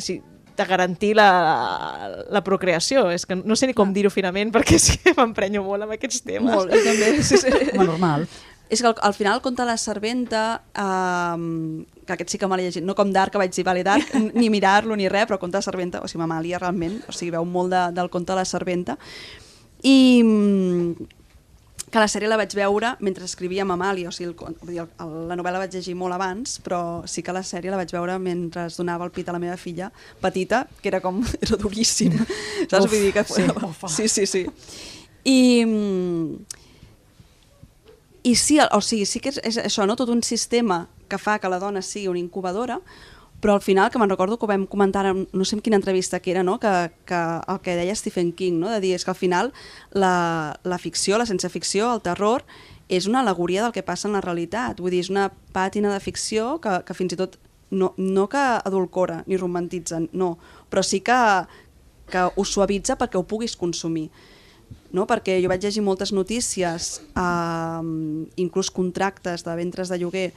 de garantir la procreació. És que no sé ni com dir-ho finament perquè sí que m'emprenyo molt amb aquests temes. Molt, jo també. Sí. Home, normal. És que al final el conte de la serventa, que aquest sí que me l'he llegit, no com d'art, que vaig dir, vale, d'art, ni mirar-lo ni res, però el conte de la serventa, o sigui, Mamàlia realment, o sigui, veu molt del conte de la serventa. I que la sèrie la vaig veure mentre escrivia Mamàlia, o sigui, la novel·la vaig llegir molt abans, però sí que la sèrie la vaig veure mentre es donava el pit a la meva filla petita, que era duríssim. Saps? Vull dir que... Sí. I sí, o sigui, sí que és això, no? Tot un sistema que fa que la dona sigui una incubadora, però al final, que me'n recordo que ho vam comentar en no sé en quina entrevista que era, no? que el que deia Stephen King, no? De dir, és que al final la ficció, la ciència-ficció, el terror, és una al·legoria del que passa en la realitat. Vull dir, és una pàtina de ficció que fins i tot no que adulcora ni romantitza, no, però sí que ho suavitza perquè ho puguis consumir. No? Perquè jo vaig llegir moltes notícies, inclús contractes de ventres de lloguer,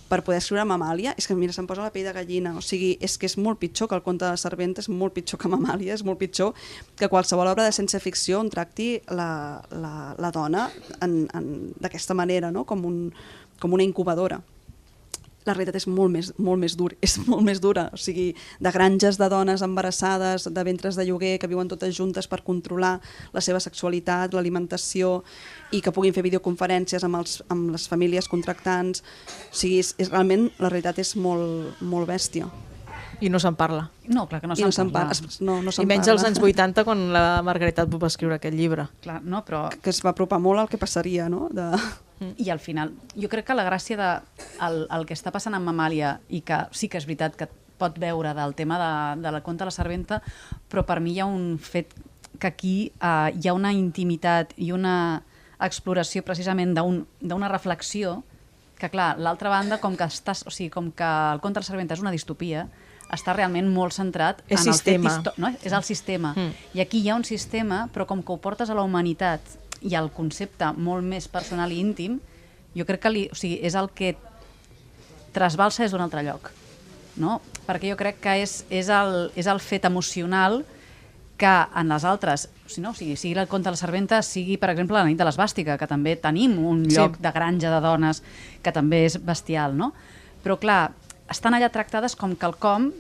per poder escriure Mamàlia, és que mira, se'm posa la pell de gallina, o sigui, és que és molt pitjor que el conte de la serventa, és molt pitjor que Mamàlia, és molt pitjor que qualsevol obra de ciència-ficció on tracti la dona d'aquesta manera, no? com una incubadora. La realitat és molt més dura, o sigui, de granges de dones embarassades, de ventres de lloguer que viuen totes juntes per controlar la seva sexualitat, l'alimentació, i que puguin fer videoconferències amb les famílies contractants. O sigui, realment la realitat és molt bèstia. I no se'n parla. No, clar que no se'n parla. No I menys als anys 80, quan la Margaret Atwood va escriure aquest llibre. Clar, no, però... Que es va apropar molt al que passaria, no? I al final, jo crec que la gràcia el que està passant amb Mamàlia, i que sí que és veritat que pot veure del tema de la conte de la serventa, però per mi hi ha un fet que aquí hi ha una intimitat i una exploració precisament d'una reflexió que, clar, l'altra banda, com que el conte de la serventa és una distopia, està realment molt centrat en el fet no? És el sistema. I aquí hi ha un sistema, però com que ho portes a la humanitat i al concepte molt més personal i íntim, jo crec que és el que trasbalsa des d'un altre lloc. No? Perquè jo crec que és el fet emocional que en les altres, sigui el conte de la serventa, sigui, per exemple, la nit de l'esbàstica, que també tenim un lloc de granja de dones que també és bestial, no? Però, clar, estan allà tractades com quelcom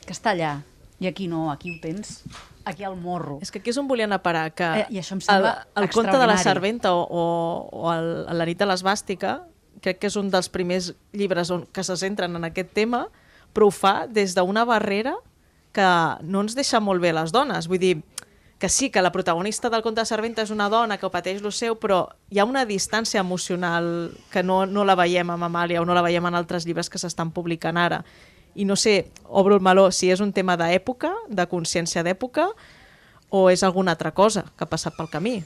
que està allà. I aquí no, aquí ho tens aquí al morro. És que aquí és on volien a parar, que I això em sembla el conte de la extraordinari. serventa o la nit de l'esbàstica, crec que és un dels primers llibres que se centren en aquest tema, però ho fa des d'una barrera que no ens deixa molt bé les dones. Vull dir, que sí, que la protagonista del conte de serventa és una dona que ho pateix lo seu, però hi ha una distància emocional que no la veiem amb Amàlia o no la veiem en altres llibres que s'estan publicant ara. I no sé, obro el meló, si és un tema d'època, de consciència d'època, o és alguna altra cosa que ha passat pel camí.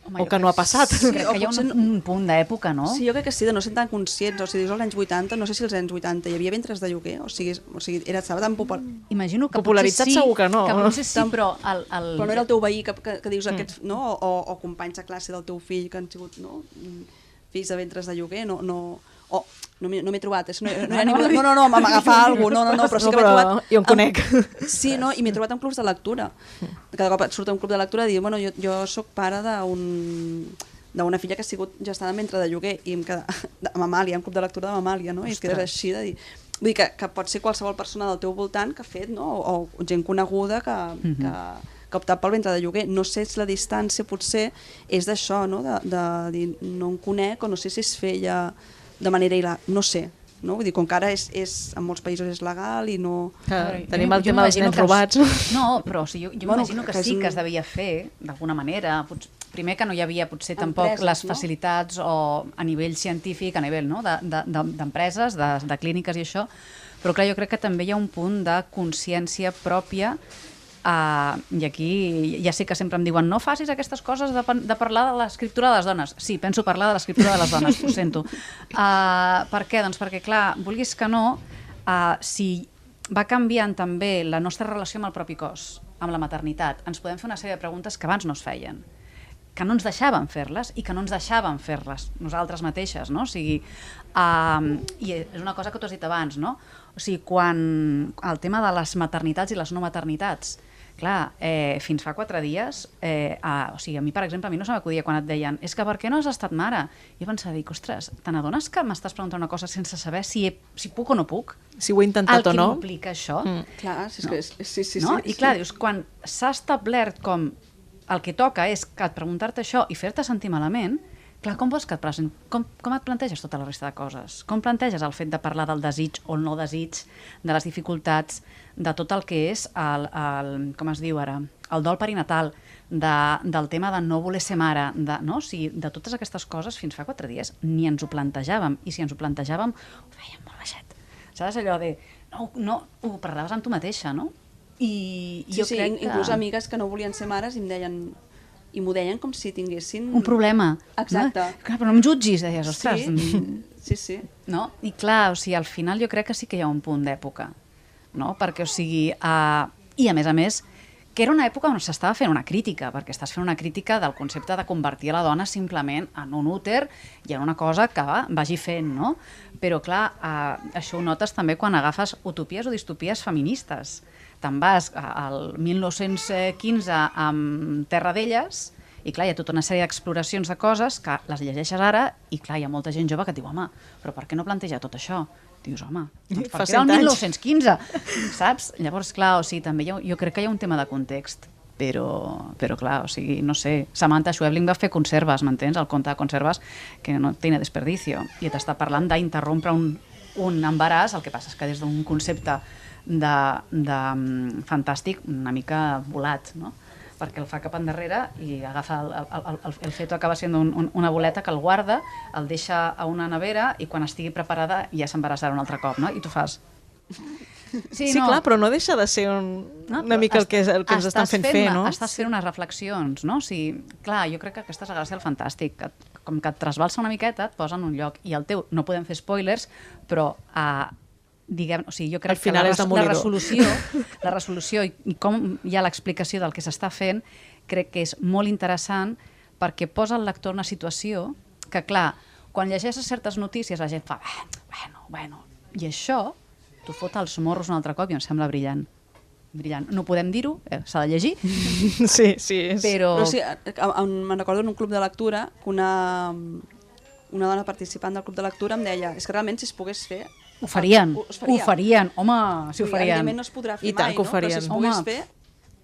Home, O que no ha passat. Crec que hi ha un punt d'època, no? Sí, jo crec que sí, de no ser tan conscients. O sigui, dius als anys 80, no sé si als anys 80 hi havia ventres de lloguer, o sigui estava tan popular. Imagino que Popularitzat potser sí, segur que no. Que potser sí, però... Però no era el teu veí que dius aquests, no? O companys de classe del teu fill que han sigut, no? Fills de ventres de lloguer, no m'he trobat, no, m'agafar alguna cosa, no, però sí que m'he trobat... Jo en conec. Sí, no, i m'he trobat en clubs de lectura. Cada cop et surt un club de lectura i diu, bueno, jo sóc pare d'una filla que ha sigut gestada en ventre de lloguer i em queda amb Amàlia, en club de lectura de Amàlia, no? I et quedes així de dir... Vull dir que pot ser qualsevol persona del teu voltant que ha fet, no? O gent coneguda que ha optat pel ventre de lloguer. No sé si la distància potser és d'això, no? De dir, no en conec o no sé si es feia de manera il·legal, no sé. No? Vull dir, com que ara en molts països és legal i no... Tenim el tema dels nens robats. No, però o sigui, jo m'imagino que sí que es devia fer, d'alguna manera. Primer que no hi havia potser tampoc les facilitats o a nivell científic, a nivell d'empreses, de clíniques i això, però clar, jo crec que també hi ha un punt de consciència pròpia i aquí ja sé que sempre em diuen no facis aquestes coses de parlar de l'escriptura de les dones. Sí, penso parlar de l'escriptura de les dones, ho sento. Per què? Doncs perquè, clar, vulguis que no, si va canviant també la nostra relació amb el propi cos, amb la maternitat, ens podem fer una sèrie de preguntes que abans no es feien, que no ens deixaven fer-les i que no ens deixaven fer-les nosaltres mateixes, no? O sigui, i és una cosa que t'ho has dit abans, no? O sigui, quan el tema de les maternitats i les no maternitats, clar, fins fa 4 dies, o sigui, a mi, per exemple, a mi no se m'acudia quan et deien és que per què no has estat mare? Jo pensava, dic, ostres, te n'adones que m'estàs preguntant una cosa sense saber si puc o no puc? Si ho he intentat o no? El que implica això. Clar, sí. No? I clar, dius, quan s'ha establert com el que toca és que preguntar-te això i fer-te sentir malament, clar, com vols que com et planteges tota la resta de coses? Com planteges el fet de parlar del desig o el no desig, de les dificultats, de tot el que és com es diu ara, el dol perinatal, del tema de no voler ser mare, no? O sigui, de totes aquestes coses fins fa 4 dies ni ens ho plantejàvem, i si ens ho plantejàvem ho fèiem molt baixet. Saps allò de, no, ho parlaves amb tu mateixa, no? I jo crec que... Inclús amigues que no volien ser mares i m'ho deien com si tinguessin... un problema. Exacte. No? Clar, però no em jutgis, deies, ostres. Sí. No? I clar, o sigui, al final jo crec que sí que hi ha un punt d'època, no? Perquè, o sigui, i a més, que era una època on s'estava fent una crítica, perquè estàs fent una crítica del concepte de convertir la dona simplement en un úter i en una cosa que vagi fent, no? Però clar, això ho notes també quan agafes utopies o distopies feministes. Te'n vas al 1915 amb Terra d'elles i clar, hi ha tota una sèrie d'exploracions de coses que les llegeixes ara i clar, hi ha molta gent jove que et diu, home, però per què no planteja tot això? Dius, home, doncs perquè era el 1915, saps? Llavors, clar, o sigui, també jo crec que hi ha un tema de context, però clar, o sigui, no sé, Samantha Schweblin va fer conserves, m'entens? El conte de conserves que no tiene desperdicio i t'està parlant d'interrompre un embaràs, el que passa és que des d'un concepte de fantàstic una mica volat, no? Perquè el fa cap endarrere i agafa el feto acaba sent una boleta que el guarda, el deixa a una nevera i quan estigui preparada ja s'embaràssarà un altre cop, no? I tu fas... Sí, clar, però no deixa de ser una mica el que ens estan fent fer, no? Estàs fent unes reflexions, no? O sigui, clar, jo crec que aquesta és la gràcia del fantàstic, que com que et trasbalsa una miqueta, et posa en un lloc. I el teu, no podem fer spoilers, però diguem, o sigui, jo crec que la resolució i com hi ha l'explicació del que s'està fent, crec que és molt interessant perquè posa el lector en una situació que, clar, quan llegeixes certes notícies la gent fa, bueno, i això t'ho fot als morros un altre cop i em sembla brillant. No podem dir-ho, s'ha de llegir. Sí. Però sí, me'n recordo en un club de lectura que una dona participant del club de lectura em deia, és que realment si es pogués fer... Ho farien, home, si ho farien. Evidentment no es podrà fer mai, no? Però si es pogués fer,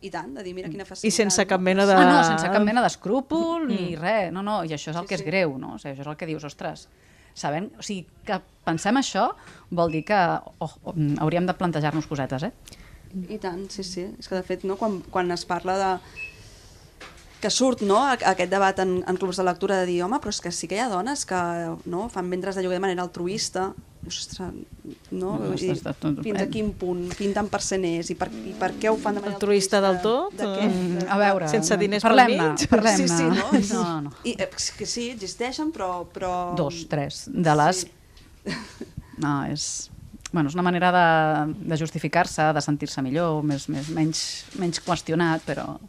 I tant, de dir, mira quina facilitat. I sense cap mena de... No, sense cap mena d'escrúpol ni res. No, i això és el que és greu, no? O sigui, això és el que dius, ostres, sabent, o sigui, que pensem això vol dir que hauríem de plantejar-nos cosetes, I tant, sí. És que de fet, no, quan es parla de... que surt, no, aquest debat en clubs de lectura de dir, home, però és que sí que hi ha dones que no, fan ventres de lloguer de manera altruista. Ostres, no? Fins a quin punt, quin tant per cent és i per què ho fan de manera altruista del tot? De què? A veure, sense diners pel mig? Parlem-ne. Sí, no? No. I, que sí, existeixen, però... 2, 3 de les... No, és... Bueno, és una manera de justificar-se, de sentir-se millor, menys qüestionat, però...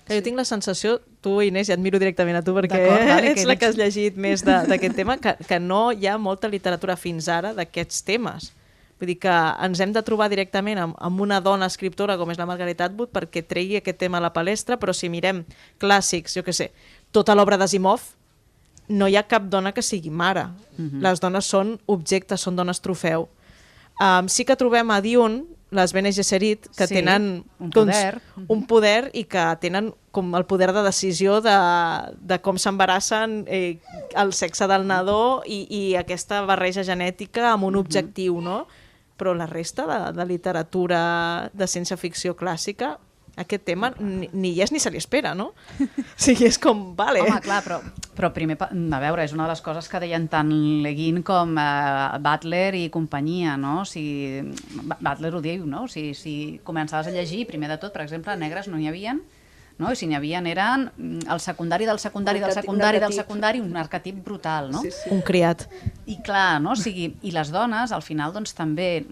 Que jo tinc la sensació, tu Inés, ja et miro directament a tu perquè vale, ets la que has llegit més d'aquest tema, que no hi ha molta literatura fins ara d'aquests temes. Vull dir que ens hem de trobar directament amb una dona escriptora com és la Margaret Atwood perquè tregui aquest tema a la palestra, però si mirem clàssics, jo què sé, tota l'obra d'Asimov, no hi ha cap dona que sigui mare. Les dones són objectes, són dones trofeu. Sí que trobem a Dune, les Bene Gesserit, que tenen un poder i que tenen com el poder de decisió de com s'embarassen, el sexe del nadó i aquesta barreja genètica amb un objectiu, no? Però la resta de literatura de ciència-ficció clàssica, aquest tema ni hi és ni se li espera, no? O sigui, és com, vale. Home, clar, però primer, a veure, és una de les coses que deien tant Le Guin com Butler i companyia, no? O sigui, Butler ho diu, no? O sigui, si començaves a llegir, primer de tot, per exemple, negres no n'hi havia, no? I si n'hi havia eren el secundari del secundari del secundari del secundari, un arquetip brutal, no? Sí. Un criat. I clar, no? O sigui, i les dones, al final, doncs també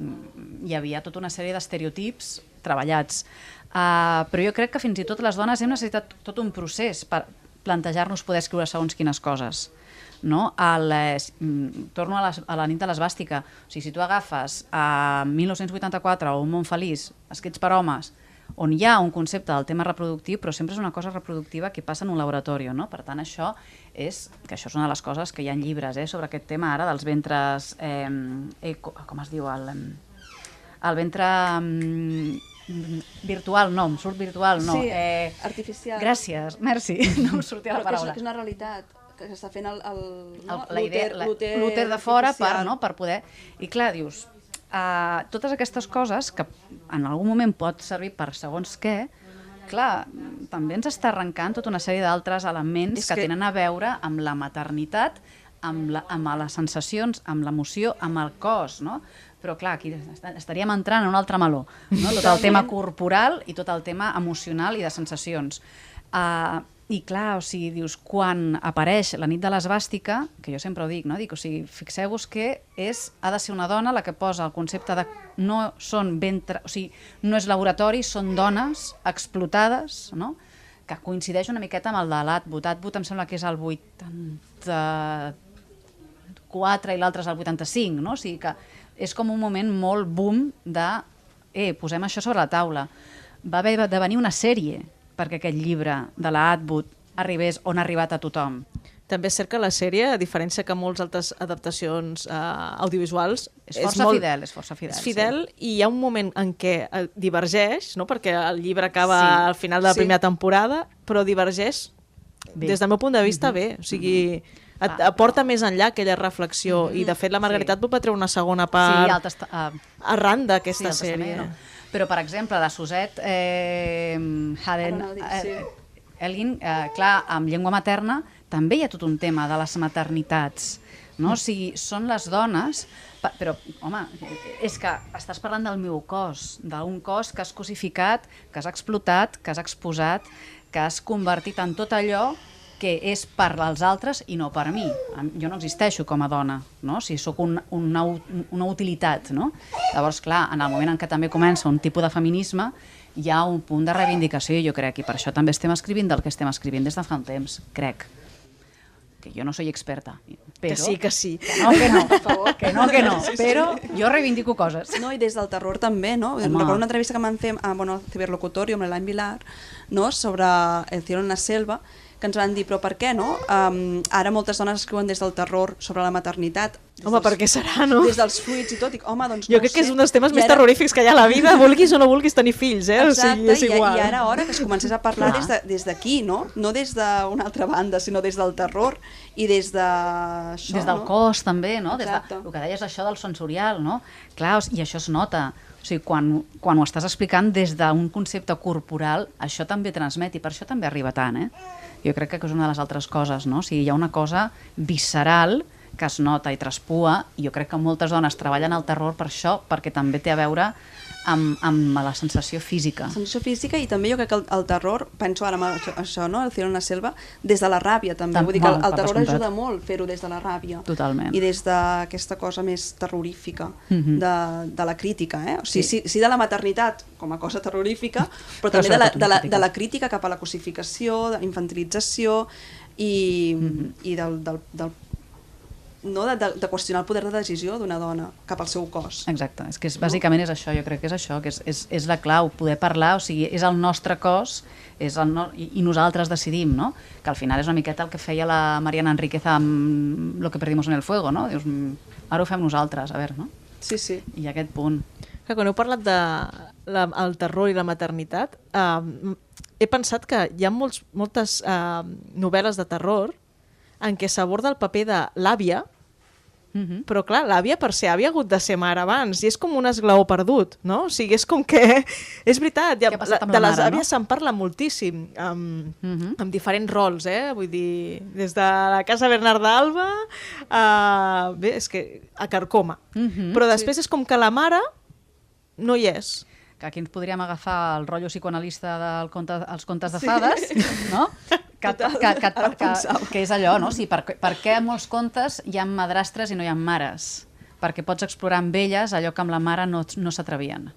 hi havia tota una sèrie d'estereotips treballats. Però jo crec que fins i tot les dones hem necessitat tot un procés per plantejar-nos poder escriure segons quines coses. No? Torno a la nit de l'esbàstica. O sigui, si tu agafes 1984 o Un món feliç, escrits per homes, on hi ha un concepte del tema reproductiu, però sempre és una cosa reproductiva que passa en un laboratori, no? Per tant, això és una de les coses que hi ha llibres sobre aquest tema ara dels ventres... com es diu? El ventre... virtual, no, em surt virtual, no. Sí, artificial. Gràcies, merci, no em sortia la paraula. Però que és una realitat, que s'està fent l'úter de fora per poder... I clar, dius, totes aquestes coses que en algun moment pot servir per segons què, clar, també ens està arrencant tota una sèrie d'altres elements que tenen a veure amb la maternitat, amb les sensacions, amb l'emoció, amb el cos, no? Però clar, aquí estaríem entrant en un altre meló, no? Tot el tema corporal i tot el tema emocional i de sensacions. I clar, o sigui, dius, quan apareix la nit de l'esbàstica, que jo sempre ho dic, no? Dic, o sigui, fixeu-vos que ha de ser una dona la que posa el concepte de no són ventre, o sigui, no és laboratori, són dones explotades, no? Que coincideix una miqueta amb el de l'Atwood. Atwood em sembla que és el 84 i l'altre és el 85, no? O sigui que és com un moment molt boom de posem això sobre la taula. Va haver de venir una sèrie perquè aquest llibre de la Atwood arribés on ha arribat a tothom. També és cert que la sèrie, a diferència que moltes altres adaptacions audiovisuals... És força fidel. És fidel i hi ha un moment en què divergeix, no? Perquè el llibre acaba al final de la primera temporada, però divergeix, des del meu punt de vista, bé. O sigui... aporta més enllà aquella reflexió i de fet la Margaret Atwood va treure una segona part arran d'aquesta sèrie. Però per exemple la Suzette Elgin, clar, amb llengua materna també hi ha tot un tema de les maternitats, no? O sigui, són les dones, però home, és que estàs parlant del meu cos, d'un cos que has cosificat, que has explotat, que has exposat, que has convertit en tot allò que és per als altres i no per mi. Jo no existeixo com a dona, no? O sigui, soc una utilitat, no? Llavors, clar, en el moment en què també comença un tipus de feminisme, hi ha un punt de reivindicació, jo crec, i per això també estem escrivint del que estem escrivint des de fa un temps, crec. Que jo no soy experta. Però... Que sí. Que no, però jo reivindico coses. No, i des del terror també, no? Recordo una entrevista que vam fer a Ciberlocutorio amb l'Elaine Vilar, no? Sobre El cielo en la selva, que ens van dir, però per què, no? Ara moltes dones escriuen des del terror sobre la maternitat. Home, per què serà, no? Des dels fruits i tot. Dic, home, doncs Jo no crec que sé. és un dels temes I més ara- terrorífics que hi ha a la vida, vulguis o no vulguis tenir fills, eh? Exacte, O sigui, és igual. i ara hora que es comencés a parlar Clar. des d'aquí, no? No des d'una altra banda, sinó des del terror i des de... Això, Des del no? cos, també, no? Exacte. El que deies, això del sensorial, no? Clar, i això es nota. O sigui, quan ho estàs explicant des d'un concepte corporal, això també transmet, i per això també arriba tant, eh? Jo crec que és una de les altres coses, no? O sigui, hi ha una cosa visceral que es nota i traspua, i jo crec que moltes dones treballen el terror per això, perquè també té a veure amb la sensació física. Sensació física, i també jo crec que el terror, penso ara en això, no? El Cielo en la selva, des de la ràbia també. Vull dir que Molt, el per terror descomptat. ajuda molt fer-ho des de la ràbia. Totalment. I des d'aquesta cosa més terrorífica Mhm. de la crítica, eh? O sigui, Sí. sí de la maternitat com a cosa terrorífica, però Però també sobretot una crítica. de la crítica cap a la cosificació, de la infantilització i del no, de qüestionar el poder de decisió d'una dona cap al seu cos. Exacte, és que bàsicament és això, jo crec que és això, que és la clau, poder parlar, o sigui, és el nostre cos i nosaltres decidim, no? Que al final és una miqueta el que feia la Mariana Enríquez amb Lo que perdimos en el fuego, no? Dius, ara ho fem nosaltres, a veure, no? Sí, sí. I aquest punt. Que quan heu parlat del terror i la maternitat, he pensat que hi ha moltes novel·les de terror en què s'aborda el paper de l'àvia, però clar, l'àvia per ser àvia ha hagut de ser mare abans, i és com un esglaó perdut, no? O sigui, és com que... És veritat, Què ha passat amb de la les mare, àvies no? se'n parla moltíssim, amb diferents rols, Vull dir, des de la Casa Bernarda Alba bé, és que a Carcoma. Però després és com que la mare no hi és. Que aquí ens podríem agafar el rotllo psicoanalista dels contes de fades, no? Que és allò, no? O sigui, per què a molts contes hi ha madrastres i no hi ha mares? Perquè pots explorar amb elles allò que amb la mare no s'atrevien.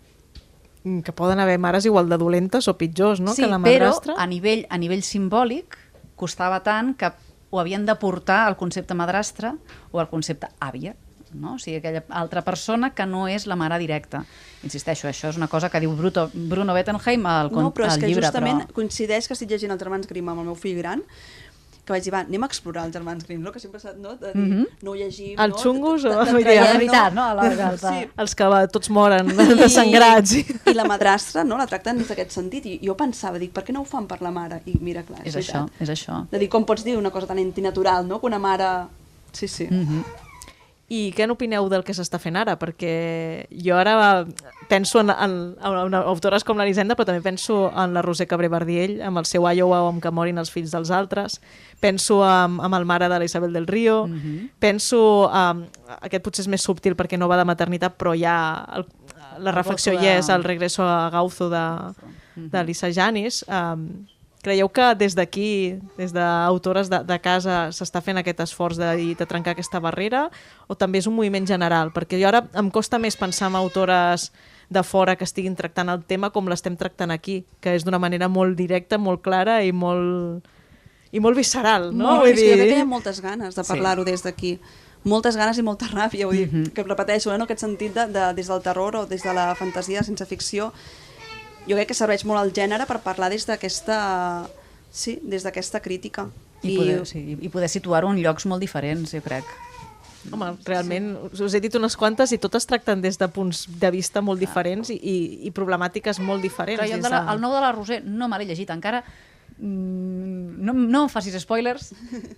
Que poden haver mares igual de dolentes o pitjors, no? Sí, Que la però madrastra. a nivell simbòlic costava tant que ho havien de portar al concepte madrastra o al concepte àvia, no? O sigui, aquella altra persona que no és la mare directa. Insisteixo, això és una cosa que diu Bruno Bettelheim al llibre. No, però és que justament coincideix que estic llegint els Germans Grimm amb el meu fill gran, que vaig dir, va, anem a explorar els Germans Grimm, no? Que sempre s'ha, no? De dir, no ho llegim, Els no? xungos o... La veritat, no? Sí. Els que tots moren desangrats. I la madrastra, no? La tracten des d'aquest sentit. I jo pensava, dic, per què no ho fan per la mare? I mira, clar, És això, veritat. és això. De dir, com pots dir una cosa tan antinatural, no? Que una mare... Sí, sí. I què n'opineu del que s'està fent ara? Perquè jo ara penso en autores com l'Elisenda, però també penso en la Roser Cabré Bardiell, amb el seu Iowa o amb que morin els fills dels altres. Penso amb el Mare de la Isabel del Río. Penso, aquest potser és més subtil perquè no va de maternitat, però ja la reflexió hi és, el Regreso a Gauzo de Lisa Janis. Creieu que des d'aquí, des d'autores de casa, s'està fent aquest esforç de trencar aquesta barrera, o també és un moviment general? Perquè jo ara em costa més pensar en autores de fora que estiguin tractant el tema com l'estem tractant aquí, que és d'una manera molt directa, molt clara i molt visceral, no? Molt, és que jo crec que hi ha moltes ganes de parlar-ho des d'aquí. Moltes ganes i molta ràbia, vull dir, que repeteixo, en aquest sentit des del terror o des de la fantasia sense ficció, jo crec que serveix molt al gènere per parlar des d'aquesta crítica. I poder situar-ho en llocs molt diferents, jo crec. Home, realment, us he dit unes quantes i totes tracten des de punts de vista molt diferents i problemàtiques molt diferents. Però jo el nou de la Roser no me l'he llegit encara. No em facis spoilers,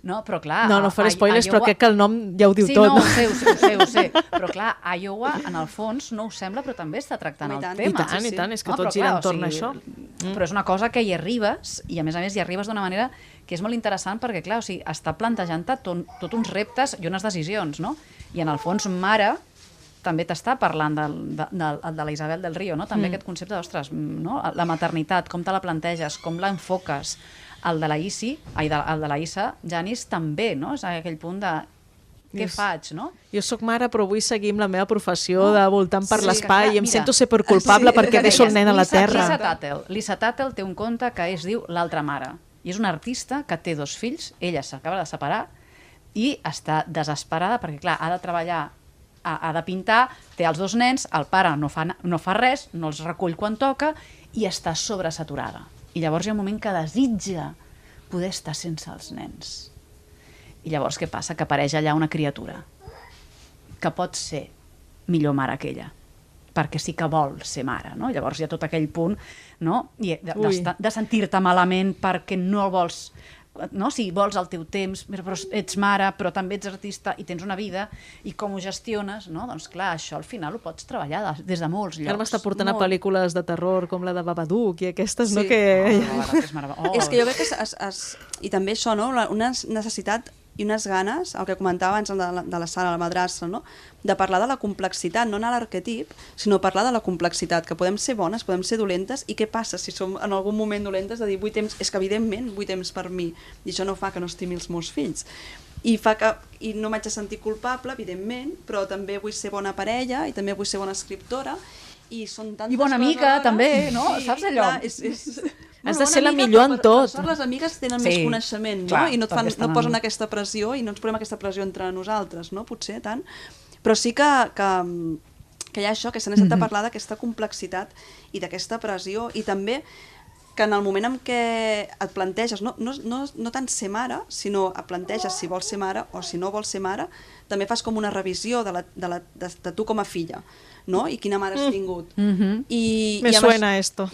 no? Però clar... No faré spoilers, però crec que el nom ja ho diu tot. Sí, no, ho sé. Però clar, Iowa, en el fons, no ho sembla, però també està tractant el tema. I tant, és que tot gira entorn a això. Però és una cosa que hi arribes, i a més hi arribes d'una manera que és molt interessant perquè, clar, o sigui, està plantejant-te tot uns reptes i unes decisions, no? I en el fons, Mare també t'està parlant de la Isabel del Río, no? També aquest concepte d'ostres, no? La maternitat, com te la planteges, com l'enfoques. El de la Issa Janis també, no? És aquell punt de què faig, no? Jo sóc mare, però vull seguir amb la meva professió de voltant per l'espai i em mira, sento superculpable perquè deixo el nen a la terra. Lisa Tuttle té un conte que es diu L'altra mare. I és una artista que té 2 fills, ella s'acaba de separar i està desesperada perquè, clar, ha de treballar, ha de pintar, té els 2 nens, el pare no fa res, no els recull quan toca i està sobresaturada. I llavors hi ha un moment que desitja poder estar sense els nens. I llavors què passa? Que apareix allà una criatura que pot ser millor mare que ella, perquè sí que vol ser mare, no? Llavors hi ha tot aquell punt, no? De sentir-te malament perquè no el vols, no? Si vols el teu temps, però ets mare, però també ets artista i tens una vida, i com ho gestiones, no? Doncs clar, això al final ho pots treballar des de molts llocs. Ara m'està portant a pel·lícules de terror com la de Babadook i aquestes, Sí. no? Que... És que jo crec que i també això, no? Una necessitat i unes ganes, el que comentava abans de la Sara, la madrastra, no? De parlar de la complexitat, no anar a l'arquetip, sinó parlar de la complexitat, que podem ser bones, podem ser dolentes, i què passa si som en algun moment dolentes, de dir vull temps, és que evidentment vull temps per mi, i això no fa que no estimi els meus fills. I no m'haig de sentir culpable, evidentment, però també vull ser bona parella, i també vull ser bona escriptora, i són tantes I bona amiga, coses, també, no? Sí, Saps allò? Clar, Has de ser la millor en tot. Per sort les amigues tenen Sí, més coneixement, no? clar, I no perquè posen aquesta pressió i no ens posem aquesta pressió entre nosaltres, no? Potser tant. Però sí que hi ha això, que s'ha necessitat de parlar d'aquesta complexitat i d'aquesta pressió, i també que en el moment en què et planteges, no tant ser mare, sinó et planteges si vols ser mare o si no vols ser mare, també fas com una revisió de tu com a filla, no? I quina mare has tingut. Me suena esto.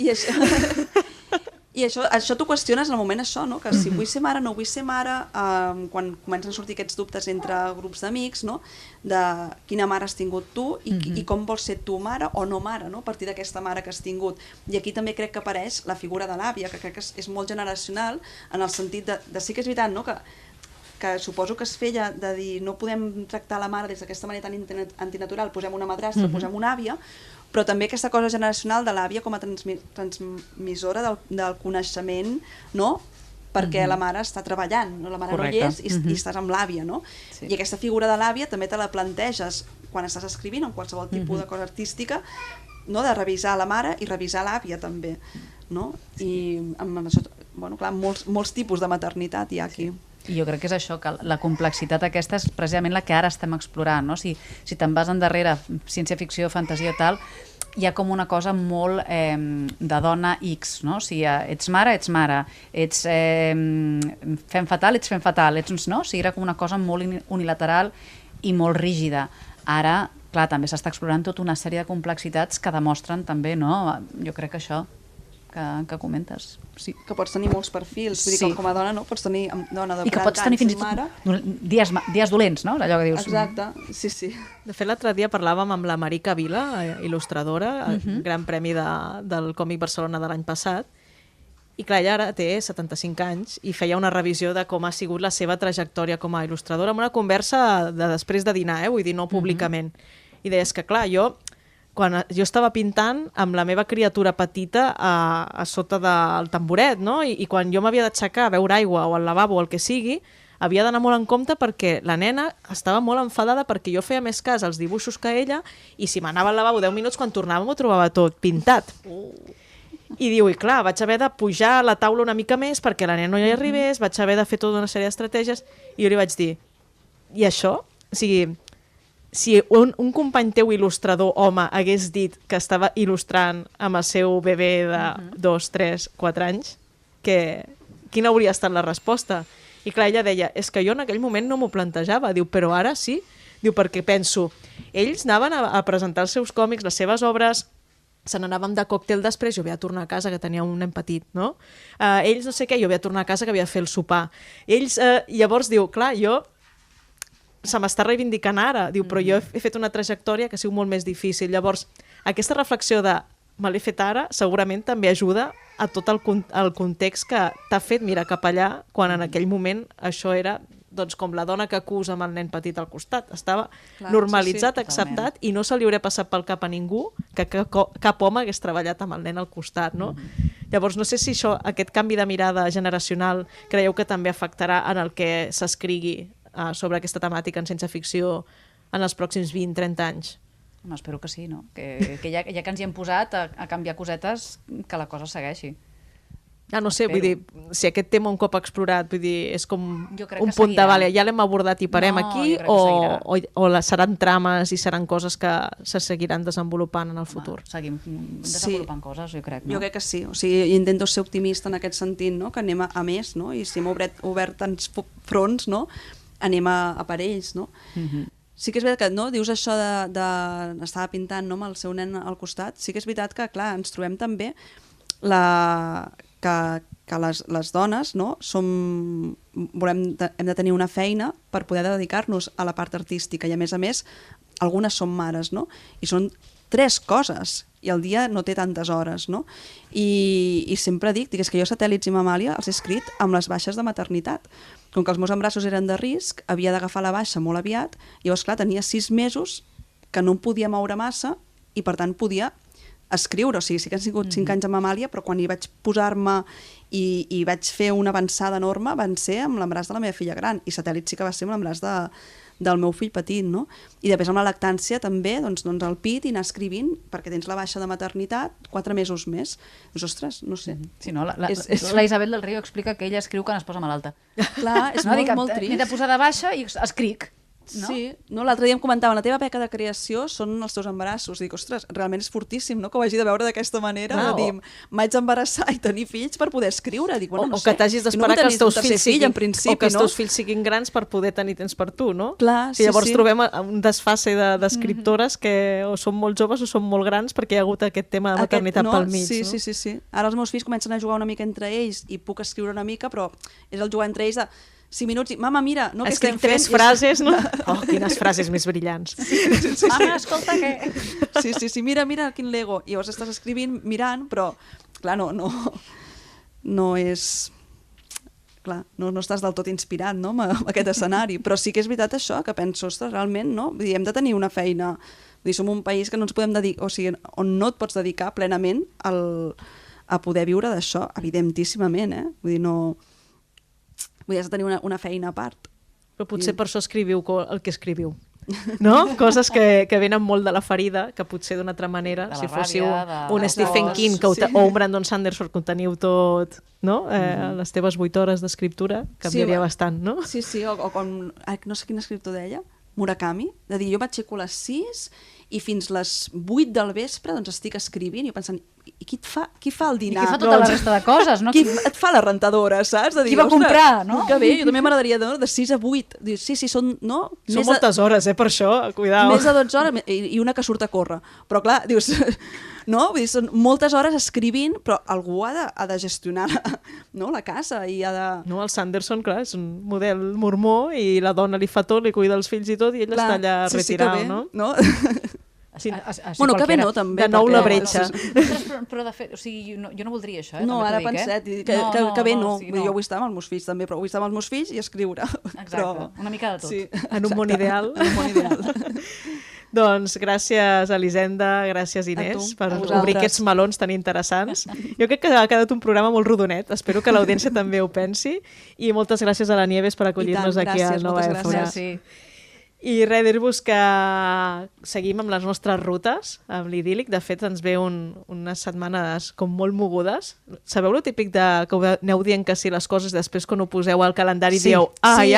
I això t'ho qüestiones en el moment això, no? Que si vull ser mare, no vull ser mare, quan comencen a sortir aquests dubtes entre grups d'amics, no? De quina mare has tingut tu i com vols ser tu mare o no mare, no? A partir d'aquesta mare que has tingut. I aquí també crec que apareix la figura de l'àvia, que crec que és molt generacional, en el sentit de sí que és veritat, no? Que suposo que es feia de dir no podem tractar la mare des d'aquesta manera tan antinatural, posem una madrastra, posem una àvia, però també aquesta cosa generacional de l'àvia com a transmissora del coneixement, no? Perquè la mare està treballant, no? La mare no hi és i estàs amb l'àvia, no? Sí. I aquesta figura de l'àvia també te la planteges quan estàs escrivint, en qualsevol tipus de cosa artística, no? De revisar la mare i revisar l'àvia també, no? I amb això, bueno, clar, molts tipus de maternitat hi ha aquí. I jo crec que és això, que la complexitat aquesta és precisament la que ara estem explorant, no? Si te'n vas endarrere, ciència-ficció, fantasia i tal, hi ha com una cosa molt de dona X, no? Si ets mare, ets fem fatal, no? O sigui, era com una cosa molt unilateral i molt rígida. Ara, clar, també s'està explorant tota una sèrie de complexitats que demostren també, no? Jo crec que això que comentes. Sí. Que pots tenir molts perfils, vull dir que com a dona no pots tenir dona de 40 anys, i que pots tenir fins i tot dies dolents, no? Allò que dius. Exacte, sí. De fet, l'altre dia parlàvem amb la Marica Vila, il·lustradora, gran premi del Còmic Barcelona de l'any passat, i clar, ella ara té 75 anys i feia una revisió de com ha sigut la seva trajectòria com a il·lustradora, amb una conversa després de dinar, vull dir, no públicament. I deies que, clar, quan jo estava pintant amb la meva criatura petita a sota del tamboret, no? I quan jo m'havia d'aixecar a beure aigua o al lavabo o el que sigui, havia d'anar molt en compte perquè la nena estava molt enfadada perquè jo feia més cas als dibuixos que ella i si m'anava al lavabo 10 minuts, quan tornava m'ho trobava tot pintat. I diu, i clar, vaig haver de pujar a la taula una mica més perquè la nena no hi arribés, vaig haver de fer tota una sèrie d'estratègies, i jo li vaig dir, i això? O sigui, si un company teu il·lustrador home hagués dit que estava il·lustrant amb el seu bebè de 2, 3, 4 anys, quina hauria estat la resposta? I clar, ella deia, és que jo en aquell moment no m'ho plantejava. Diu, però ara sí. Diu, perquè penso, ells anaven a presentar els seus còmics, les seves obres, se n'anàvem de còctel després, jo havia de tornar a casa, que tenia un nen petit, no? Ells no sé què, jo havia de tornar a casa, que havia de fer el sopar. Ells, llavors, diu, clar, jo se m'està reivindicant ara, diu, però jo he fet una trajectòria que ha sigut molt més difícil. Llavors, aquesta reflexió de me l'he fet ara, segurament també ajuda a tot el context que t'ha fet mirar cap allà, quan en aquell moment això era doncs, com la dona que acusa amb el nen petit al costat. Estava normalitzat, acceptat, i no se li hauria passat pel cap a ningú que cap home hagués treballat amb el nen al costat, no? Llavors, no sé si aquest canvi de mirada generacional creieu que també afectarà en el que s'escrigui sobre aquesta temàtica en ciència-ficció en els pròxims 20-30 anys. No, espero que sí, no? Que ja que ens hi hem posat a canviar cosetes, que la cosa segueixi. No sé, vull dir, si aquest tema un cop explorat, vull dir, és com Jo crec un que punt de seguirà. vale, ja l'hem abordat i parem No, aquí, jo crec que seguirà. o seran trames i seran coses que se seguiran desenvolupant en el futur. Seguim desenvolupant coses, jo crec. No? Jo crec que sí, o sigui, intento ser optimista en aquest sentit, no? Que anem a més, no? I si hem obert tants fronts, no? Anem a per ells, no? Sí que és veritat que, no? Dius això estava pintant, no? Amb el seu nen al costat, sí que és veritat que, clar, ens trobem també que les dones, no? Hem de tenir una feina per poder dedicar-nos a la part artística i a més, algunes són mares, no? I són 3 coses i el dia no té tantes hores, no? I sempre dic és que jo Satèl·lits i Mamàlia els he escrit amb les baixes de maternitat. Com que els meus embarassos eren de risc, havia d'agafar la baixa molt aviat, i llavors, clar, tenia 6 mesos que no em podia moure massa i, per tant, podia escriure, o sigui, sí que han sigut 5 anys a Mamàlia, però quan hi vaig posar-me i vaig fer una avançada enorme van ser amb l'embaràs de la meva filla gran, i Satèl·lit sí que va ser amb l'embaràs del meu fill petit, no? I després amb la lactància també, doncs al pit i anar escrivint, perquè tens la baixa de maternitat 4 mesos més. Doncs, ostres, no sé. Sí, no? La Isabel del Río explica que ella escriu quan es posa malalta. Clar, és molt trist. M'he de posar de baixa i escric. No? Sí, no? L'altre dia em comentaven, la teva beca de creació són els teus embarassos. Dic, ostres, realment és fortíssim, no?, que ho hagi de veure d'aquesta manera, de dir, m'haig d'embarassar i tenir fills per poder escriure. Dic, bueno, no o que t'hagis d'esperar que els teus fills siguin grans per poder tenir temps per tu, no? Clar, sí, llavors trobem un desfase d'escriptores que o són molt joves o són molt grans perquè hi ha hagut aquest tema de maternitat pel mig. Sí. Ara els meus fills comencen a jugar una mica entre ells i puc escriure una mica, però és el jugar entre ells de 5 minuts i, mama, mira, no, que estem fent... Escric 3 frases, no? Oh, quines frases més brillants. Sí. Mama, escolta, què? Sí, mira quin Lego. I llavors estàs escrivint, mirant, però, clar, no és... Clar, no estàs del tot inspirat, no?, amb aquest escenari. Però sí que és veritat això, que penso, ostres, realment, no? Vull dir, hem de tenir una feina... Vull dir, som un país que no ens podem dedicar... O sigui, on no et pots dedicar plenament a poder viure d'això, evidentíssimament, Vull dir, no... Vull dir, has de tenir una feina a part. Però potser per això escriviu el que escriviu. No? Coses que venen molt de la ferida, que potser d'una altra manera, si fóssiu un Stephen King o un Brandon Sanderson que ho teniu tot, no? Les teves 8 hores d'escriptura canviaria bastant, no? Sí, o com... No sé quin escriptor deia, Murakami, de dir, jo m'aixeco a les 6 i fins les 8 del vespre doncs estic escrivint i jo pensant, i qui fa el dinar? I qui fa tota la resta de coses, no? Qui et fa la rentadora, saps? De dir, qui va comprar, no? Que bé, jo també m'agradaria de 6 a 8. Dius, sí, són, no? Són moltes hores, per això, cuidao. Més de 12 hores i una que surt a córrer. Però clar, dius... No? Vull dir, són moltes hores escrivint, però algú ha de gestionar la casa i ha de... No, el Sanderson, clar, és un model mormó i la dona li fa tot, li cuida els fills i tot, i ell està allà retirada, no? Bueno, que bé no, també. De nou la bretxa. Però de fet, o sigui, jo no voldria això, no, ara penset, que bé no. Jo vull estar amb els meus fills també, però vull estar amb els meus fills i escriure. Exacte, una mica de tot. Sí. En un món ideal. En un món ideal. Doncs gràcies, Elisenda, gràcies, Inés, per obrir aquests melons tan interessants. Jo crec que ha quedat un programa molt rodonet, espero que l'audiència també ho pensi, i moltes gràcies a la Nieves per acollir-nos aquí a Nova Èfora. I res, dir-vos que seguim amb les nostres rutes, amb l'Idíl·lic. De fet, ens ve unes setmanes com molt mogudes. Sabeu lo típic que aneu dient que sí les coses i després quan ho poseu al calendari dieu ai.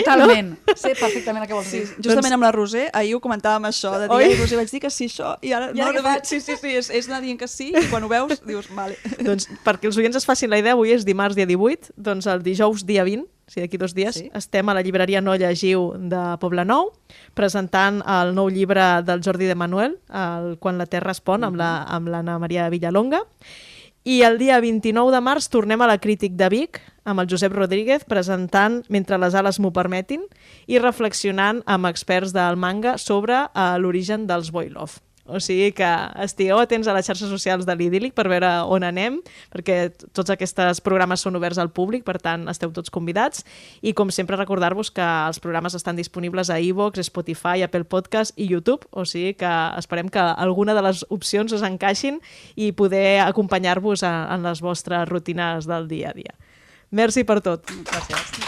Totalment. Sé perfectament el que vols dir. Justament amb la Roser, ahir ho comentàvem això, de dir, Roser, vaig dir que sí això, i ara no, sí, és anar dient que sí, i quan ho veus dius, vale. Doncs perquè els oients es facin la idea, avui és dimarts dia 18, doncs el dijous dia 20, o sigui, d'aquí 2 dies, estem a la llibreria No Llegiu de Poblenou, presentant el nou llibre del Jordi de Manuel, Quan la Terra respon, amb l'Anna Maria Villalonga. I el dia 29 de març tornem a la Crític de Vic, amb el Josep Rodríguez, presentant Mentre les ales m'ho permetin i reflexionant amb experts del manga sobre l'origen dels Boy Love. O sigui que estigueu atents a les xarxes socials de l'Idíl·lic per veure on anem, perquè tots aquests programes són oberts al públic, per tant esteu tots convidats. I com sempre recordar-vos que els programes estan disponibles a iVoox, Spotify, Apple Podcast i YouTube, o sigui que esperem que alguna de les opcions us encaixin i poder acompanyar-vos en les vostres rutines del dia a dia. Merci per tot. Gràcies.